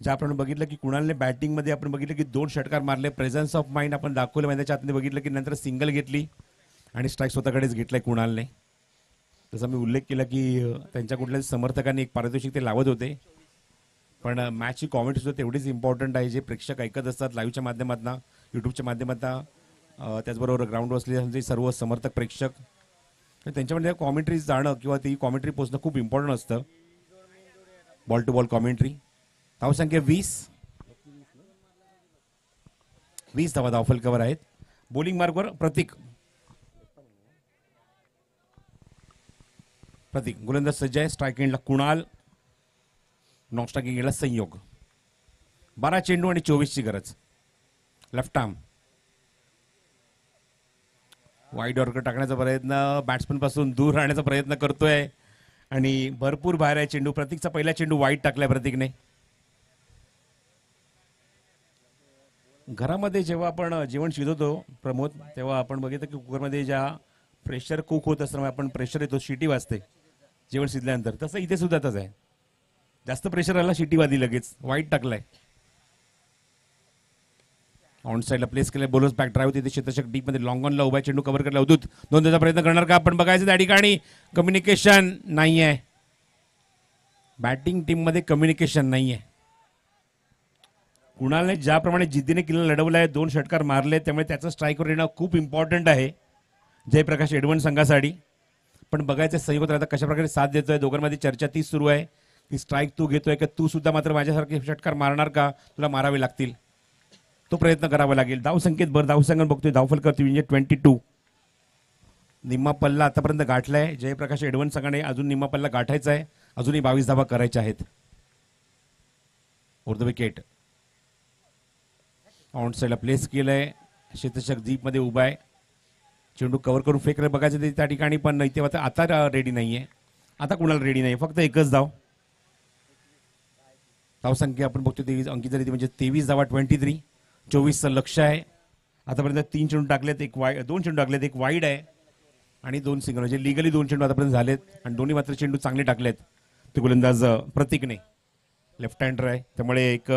ज्याप्रमाणे बघितलं की कुणालने बॅटिंगमध्ये आपण बघितलं की 2 षटकार मारले. प्रेझन्स ऑफ माइंड आपण दाखवलं. मैदानाच्या आतमध्ये बघितलं की नंतर सिंगल घेतली आणि स्ट्राईक स्वतःकडेच घेतलाय कुणालने. तसा मी उल्लेख केला की त्यांच्या कुठल्याच समर्थकांनी एक पारितोषिक ते लावत होते, पण मॅचची कॉमेंट्री सुद्धा तेवढीच इम्पॉर्टंट आहे. जे प्रेक्षक ऐकत असतात लाईव्हच्या माध्यमातून, यूट्यूबच्या माध्यमातून, त्याचबरोबर ग्राउंडवर असलेले सर्व समर्थक प्रेक्षक, त्यांच्यामध्ये कॉमेंट्री जाणं किंवा ती कॉमेंट्री पोचणं खूप इम्पॉर्टंट असतं. Ball to ball commentary. धावसंख्या 20 धावा धावफलकावर आहेत. बॉलिंग मार्कवर प्रतीक गोलंदाज सज्ज आहे. स्ट्राईक एंडला कुणाल, नॉन स्ट्राईकिंग एंडला संयोग. 12 चेंडू आणि 24ची गरज. Left arm. वाईड ऑर्कर टाकण्याचा प्रयत्न, बॅट्समन पासून दूर राहण्याचा प्रयत्न करतोय आणि भरपूर बाहेर आहे चेंडू. प्रतीकचा पहिला चेंडू वाईड टाकलाय प्रतीकने. घरामध्ये जेव्हा आपण जेवण शिजवतो प्रमोद, तेव्हा आपण बघितलं की कुकरमध्ये ज्या प्रेशर कुक होत असताना आपण प्रेशर येतो, शिटी वाजते जेवण शिजल्यानंतर, तसं इथे सुद्धा तसं आहे. जास्त प्रेशर आला शिटी वाजली, लगेच वाईड टाकलाय. ऑन साईडला प्लेस केलाय, बोलर्स बॅक ड्राईव्ह तिथे क्षेत्ररक्षक डीप मध्ये लॉंग ऑनला उभा, चेंडू कव्हर करायला अवधूत नोंदण्याचा प्रयत्न करणार का आपण बघायचं. त्या ठिकाणी कम्युनिकेशन नाही आहे, बॅटिंग टीम मध्ये कम्युनिकेशन नाही आहे. कुणालने ज्याप्रमाणे जिद्दीने किल्ला लढवलाय, 2 षटकार मारले, त्यामुळे त्याचं स्ट्राईकवर येणं खूप इम्पॉर्टंट आहे जयप्रकाश एडवण संघासाठी. पण बघायचं संयुक्त आता कशा प्रकारे साथ देतोय. दोघांमध्ये चर्चा तीच सुरू आहे की स्ट्राईक तू घेतोय का तू सुद्धा मात्र माझ्यासारखे षटकार मारणार का, तुला मारावे लागतील, तो प्रयत्न करावा लागेल. धाव संख्येत धावसंख्या बघतोय, धावफलक 22. निम्मा पल्ला आतापर्यंत गाठलाय जयप्रकाश एडवण संघाने, अजून निम्मा पल्ला गाठायचा आहे, अजूनही 22 धावा करायच्या आहेत. Over the wicket. ऑन साईडला प्लेस केलंय, क्षेत्ररक्षक डीप मध्ये उभा आहे, चेंडू कव्हर करून फेकले बघायचं ते त्या ठिकाणी, पण नाही तेव्हा आता रेडी नाहीये. आता कुणाला रेडी नाही, फक्त एकच धाव. धावसंख्या आपण बघतो 23 अंकी झाली, म्हणजे 23 धावा 23. 24चं लक्ष आहे. आतापर्यंत 3 चेंडू टाकलेत, 2 चेंडू टाकलेत, एक वाईड आहे आणि 2 सिंगल, म्हणजे लिगली 2 चेंडू आतापर्यंत झालेत आणि दोन्ही मात्र चेंडू चांगले टाकलेत. ते गोलंदाज प्रतीकने, लेफ्ट हँडर आहे, त्यामुळे एक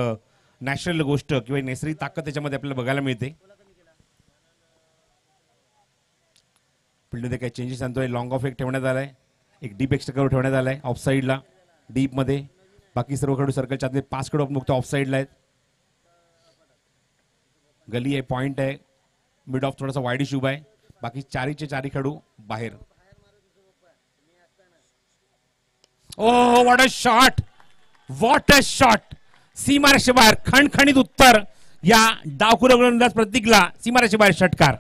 नॅचरल गोष्ट किंवा नैसर्गिक ताकद त्याच्यामध्ये आपल्याला बघायला मिळते. फील्डमध्ये काही चेंजेस आणतोय, लॉंग ऑफ एक ठेवण्यात आलाय, एक डीप एक्स्ट्रा कव्हर ठेवण्यात आलाय ऑफ साईडला डीप मध्ये. बाकी सर्व खेळाडू सर्कलच्या आतले 5 खेळाडू आपण बघतो ऑफ साईडला आहेत. गली आहे, पॉइंट आहे, मिड ऑफ थोडासा वाईडिश उभा आहे, बाकी 4चे 4 खेळाडू बाहेर. Oh what a shot, what a shot. सीमारेषे बाहेर खणखणीत उत्तर या डावखुरा गोलंदाज प्रतीकला, सीमारेषे बाहेर षटकार.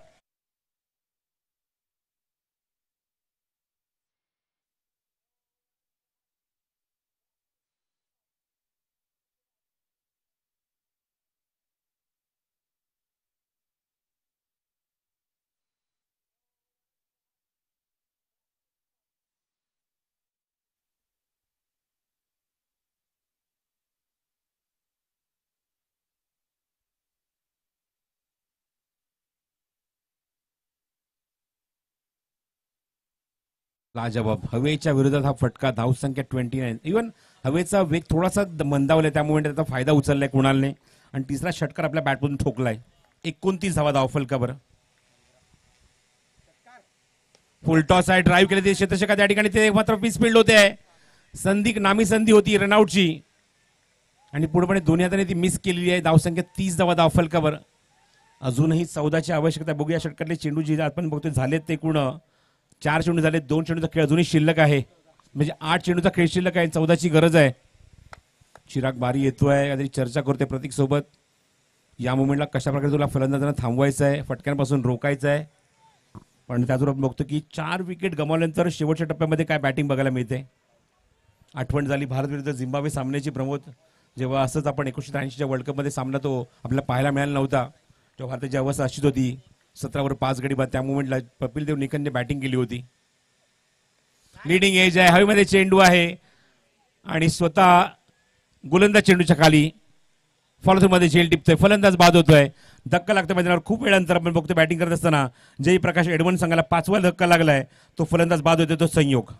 लाजवाब. हवेच्या विरोधात हा फटका, धावसंख्या 29. इव्हन हवेचा वेग थोडासा मंदावलाय, त्यामुळे त्याचा फायदा उचललाय कुणालने आणि तिसरा षटकार आपल्या बॅटमधून ठोकलाय. 29 धावा धावफलकावर. फुल टॉस आहे, ड्राईव्ह केले ते क्षेत्ररक्षक त्या ठिकाणी, ते मात्र पीस फील्ड होते आहे. नामी संधी होती रनआउटची आणि पूर्णपणे दोन्ही हाताने ती मिस केलेली आहे. धावसंख्या 30 धावा धावफलकावर. अजूनही 14ची आवश्यकता. बघूया षटकातले चेंडू जे आपण बघतोय झालेत ते कोण. 4 चेंडू झाले, 2 चेंडूचा खेळ अजूनही शिल्लक आहे, म्हणजे 8 चेंडूचा खेळ शिल्लक आहे, 14ची गरज आहे. चिराग बारी येतोय, काहीतरी चर्चा करतोय प्रतीक सोबत. या मुवमेंटला कशा प्रकारे तुला फलंदाजांना थांबवायचं आहे, फटक्यांपासून रोखायचं आहे. पण त्यातून आपण बघतो की 4 विकेट गमावल्यानंतर शेवटच्या टप्प्यामध्ये काय बॅटिंग बघायला मिळते. आठवण झाली भारत विरुद्ध झिम्बाब्वे सामन्याची प्रमोद, जेव्हा असंच आपण 1983च्या वर्ल्ड कपमध्ये सामना तो आपल्याला पाहायला मिळाला नव्हता, तेव्हा भारताची अवस्था अशीच होती. 17 वर 5 गडी बाद. त्या मुवमेंटला कपिल देव निकनने बॅटिंग केली होती. लीडिंग एज आहे, हवेमध्ये चेंडू आहे आणि स्वतः गोलंदाज चेंडूच्या खाली फॉलो मध्ये झेल टिपतोय, फलंदाज बाद होतोय. धक्का लागतो मैदानावर. खूप वेळानंतर आपण बघतो बॅटिंग करत असताना जयप्रकाश एडवण संघाला 5वा धक्का लागलाय, तो फलंदाज बाद होतोय, तो संयोग.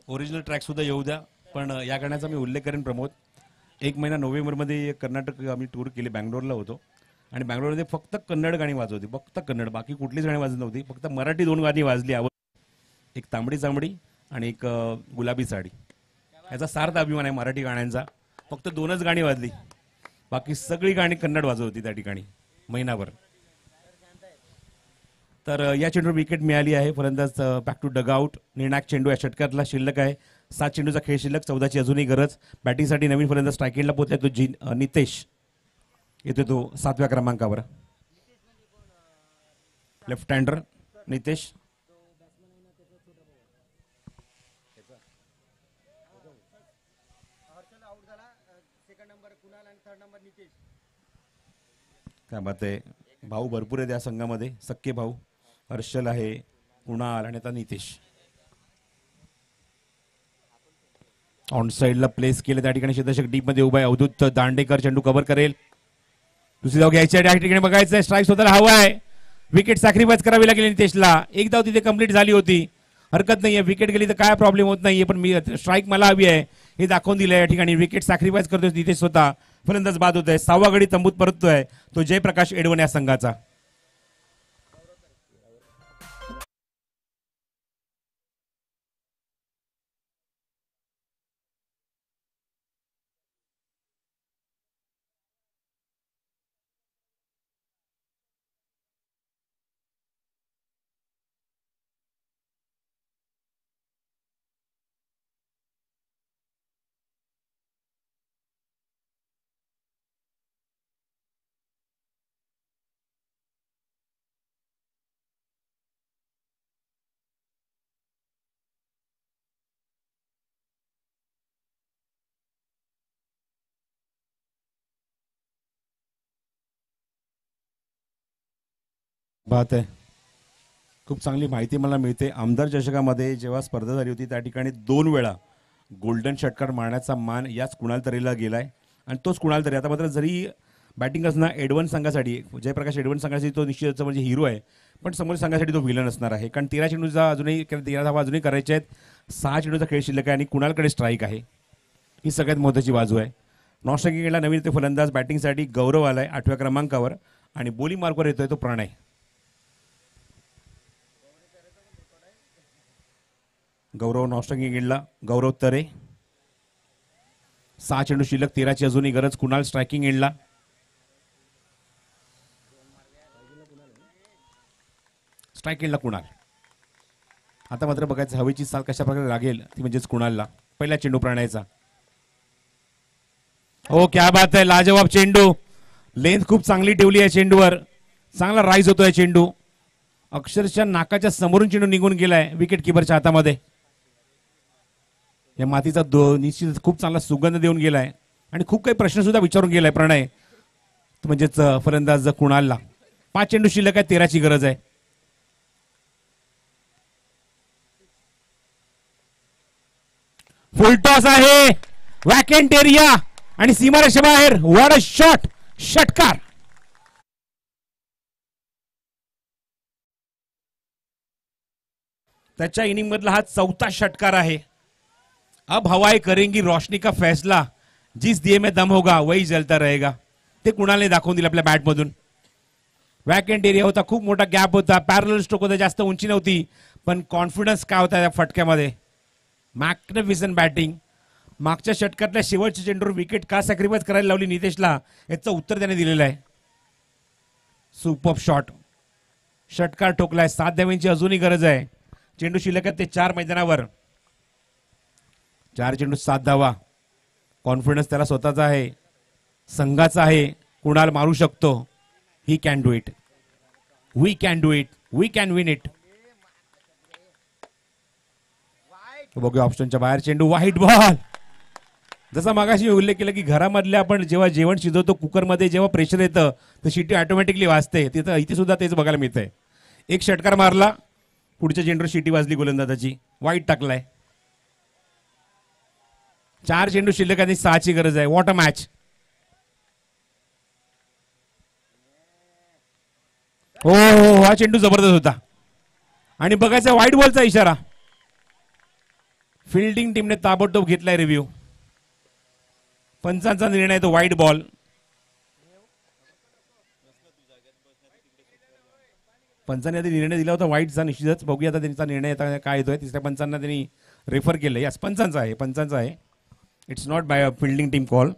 ओरिजिनल ट्रॅक सुद्धा येऊ द्या, पण या गाण्याचा मी उल्लेख करेन प्रमोद. 1 महिना नोव्हेंबरमध्ये कर्नाटक आम्ही टूर केली, बँगलोरला होतो आणि बँगलोरमध्ये फक्त कन्नड गाणी वाजवत होती, फक्त कन्नड, बाकी कुठलीच गाणी वाजत नव्हती. फक्त मराठी 2 गाणी वाजली. एक तांबडी चांबडी आणि एक गुलाबी साडी. याचा सार्थ अभिमान आहे मराठी गाण्यांचा. फक्त 2च गाणी वाजली, बाकी सगळी गाणी कन्नड वाजवत होती त्या ठिकाणी महिनाभर. तर या चेंडूवर विकेट मिळाली आहे. फलंदाज बॅक टू डगआउट. निर्णायक चेंडू या षटकातला शिल्लक आहे. 7 चेंडूचा खेळ शिल्लक, 14ची अजूनही गरज. बॅटिंगसाठी नवीन फलंदाज स्ट्रायकिंगला पोहोचला तो नितेश येतो तो 7व्या क्रमांकावर. लेफ्ट हँडर नितेश. काय बात आहे. भाऊ भरपूर आहेत या संघामध्ये. सख्खे भाऊ हर्षल आहे, कुणाल आणि आता नितेश. ऑन साइडला प्लेस केले त्या ठिकाणी. क्षेत्ररक्षक डीप मध्ये उभा आहे. अवधूत दांडेकर चेंडू कव्हर करेल. दुसरी धाव घ्यायची आहे. त्या ठिकाणी बघायचं स्ट्राईक स्वतःला हवा आहे. विकेट सॅक्रिफाईस करावी लागेल नितेशला. एक धाव तिथे कंप्लीट झाली होती, हरकत नाहीये. विकेट गेली तर काय प्रॉब्लेम होत नाहीये, पण मी स्ट्राईक मला हवी आहे हे दाखवून दिलं. या ठिकाणी विकेट सॅक्रिफाईस करतोय नितेश स्वतः. फलंदाज बाद होत आहे. 6वा गडी तंबूत परततोय तो जयप्रकाश एडवण या संघाचा. बात आहे. खूप चांगली माहिती मला मिळते. आमदार चषकामध्ये जेव्हा स्पर्धा झाली होती त्या ठिकाणी 2 वेळा गोल्डन षटकार मारण्याचा मान याच कुणाल तरेला गेलाय आणि तोच कुणाल तरे आता मात्र जरी बॅटिंग असणार एडवन संघासाठी, जयप्रकाश एडवन संघासाठी तो निश्चितच म्हणजे हिरो आहे, पण समोर संघासाठी तो विलन असणार आहे. कारण 13 चेंडूचा अजूनही 13 धावा अजूनही करायचे आहेत. 6 चेंडूचा खेळ शिल्लक आहे आणि कुणालकडे स्ट्राईक आहे. ही सगळ्यात महत्त्वाची बाजू आहे. नॉन स्ट्रायकिंगला नवीन ते फलंदाज बॅटिंगसाठी गौरव आलाय 8व्या क्रमांकावर आणि बोली मार्कवर येतोय तो प्रणय. गौरव नॉन स्ट्रायकिंगला गौरव तरे. 6 चेंडू शिल्लक, 13ची अजूनही गरज. कुणाल स्ट्रायकिंग एंडला. स्ट्राईक एंडला कुणाल. आता मात्र बघायचं हवेची साल कशा प्रकारे लागेल ती म्हणजेच कुणालला. पहिला चेंडू प्रणयचा. हो क्या बात आहे. लाजवाब चेंडू. लेंथ खूप चांगली ठेवली आहे चेंडूवर. चांगला राईज होतोय चेंडू. अक्षरशः नाकाच्या समोरून चेंडू निघून गेलाय विकेट किपरच्या हातामध्ये. या मातीचा निश्चित खूप चांगला सुगंध देऊन गेलाय आणि खूप काही प्रश्न सुद्धा विचारून गेलाय प्रणय म्हणजेच फलंदाज कुणालला. 5 चेंडू शिल्लक आहे, 13ची गरज आहे. फुलटॉस आहे. वॅकेंट एरिया आणि सीमारेषेबाहेर. What a shot. षटकार. त्याच्या इनिंग मधला हा 4था षटकार आहे. अब हवाएं करेंगी रोशनी का फैसला, जिस दिए में दम होगा वही जलता रहेगा. ते कुणालने दाखवून दिलं आपल्या बॅट मधून. वॅकेंट एरिया होता, खूप मोठा गॅप होता, पॅरलल स्ट्रोक होता, जास्त उंची नव्हती, पण कॉन्फिडन्स काय होता या फटक्यामध्ये. Magnificent batting. मागच्या षटकातल्या शेवटच्या चेंडूवर विकेट का सॅक्रिफाईस करायला लावली नितेशला याचं उत्तर त्याने दिलेलं आहे. Super shot. षटकार ठोकलाय. 7 धावांची अजूनही गरज आहे. चेंडू शिल्लक आहेत ते 4 मैदानावर. 4 चेंडू 7 धावा. कॉन्फिडन्स त्याला स्वतःचा आहे, संघाचा आहे. कुणाल मारू शकतो. He can do it. We can do it. We can win it. बघूया ऑप्शनच्या बाहेर चेंडू. White ball. जसा मागाशी उल्लेख केला की घरामधल्या आपण जेव्हा जेवण शिजवतो कुकरमध्ये जेव्हा प्रेशर येतं तर शिट्टी ऑटोमॅटिकली वाजते. तिथं इथे सुद्धा तेच बघायला मिळतंय. एक षटकार मारला, पुढच्या चेंडूवर शिट्टी वाजली गोलंदाजाची. वाईट टाकलाय. 4 चेंडू शिल्लक आणि 6ची गरज आहे. What a match. हो हा चेंडू जबरदस्त होता आणि बघायचा व्हाईट बॉलचा इशारा. फिल्डिंग टीमने ताबडतोब घेतलाय रिव्ह्यू. पंचांचा निर्णय तो व्हाईट बॉल. पंचांनी आधी निर्णय दिला होता व्हाईटचा निश्चितच. बघूया आता त्यांचा निर्णय काय येतोय. तिसऱ्या पंचांना त्यांनी रेफर केलं. यास पंचांचा आहे. It's not by a fielding team call.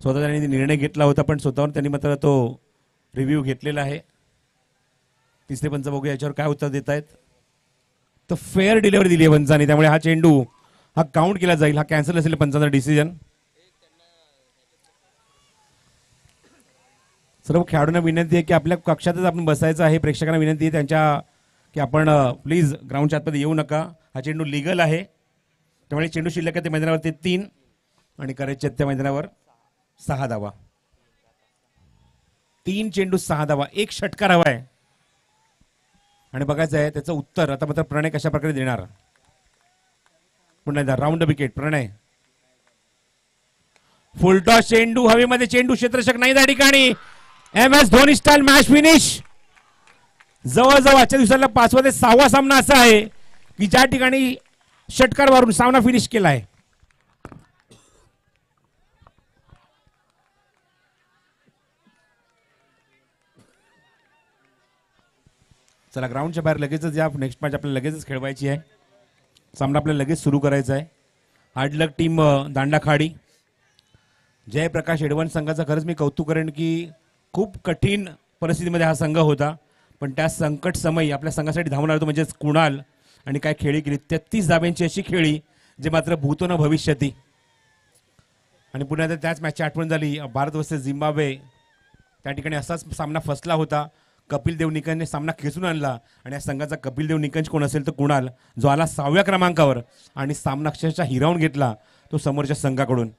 स्वतः त्यांनी निर्णय घेतला होता, पण स्वतःवर त्यांनी मात्र तो रिव्ह्यू घेतलेला आहे. तिसरे पंच बघूया याच्यावर काय उत्तर देत आहेत. तर फेअर डिलिव्हरी दिली आहे पंचांनी, त्यामुळे हा चेंडू हा काउंट केला जाईल. हा कॅन्सल असेल पंचांचा डिसिजन. सर्व खेळाडूंना विनंती आहे की आपल्या कक्षातच आपण बसायचं आहे. प्रेक्षकांना विनंती आहे त्यांच्या की आपण प्लीज ग्राउंडच्या आतमध्ये येऊ नका. हा चेंडू लिगल आहे, त्यामुळे चेंडू शिल्लक आहे ते मैदानावरती 3 आणि करायचे त्या मैदानावर 6 धावा. 3 चेंडू 6 धावा, 1 षटकार हवा आहे. आणि बघायचं आहे त्याचं उत्तर आता मात्र प्रणय कशा प्रकारे देणार. पुन्हा एकदा राऊंड विकेट प्रणय. फुलटॉस चेंडू हवेमध्ये, चेंडू क्षेत्ररक्षक नाही त्या ठिकाणी. MS Dhoni style match finish. जवळजवळ आजच्या दिवसाला 5वा ते 6वा सामना असा आहे की ज्या ठिकाणी षटकार मारून सामना फिनिश केलाय. चला ग्राउंडच्या बाहेर लगेचच या. नेक्स्ट मॅच आपल्याला लगेचच खेळवायची आहे. सामना आपल्याला लगेच सुरू करायचा आहे. हार्ड लक टीम दांडाखाडी. जयप्रकाश एडव्हान्स संघाचा खरंच मी कौतुक करेन की खूप कठीण परिस्थितीमध्ये हा संघ होता, पण त्या संकट समयी आपल्या संघासाठी धावणार होतो म्हणजेच कुणाल. आणि काय खेळी केली, 33 धाब्यांची अशी खेळी जे मात्र भूतो न भविष्यती. आणि पुन्हा त्याच मॅचची आठवण झाली भारत वर्सेस झिम्बाब्वे. त्या ठिकाणी असाच सामना फसला होता. कपिल देव निकंजने सामना खेचून आणला आणि या संघाचा कपिल देव निकंज कोण असेल तर कुणाल, जो आला 6व्या क्रमांकावर आणि सामना अक्षरशः हिरावून घेतला तो समोरच्या संघाकडून.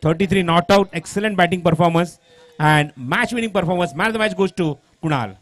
33 not out. Excellent batting performance and match winning performance. Man of the match goes to Kunal.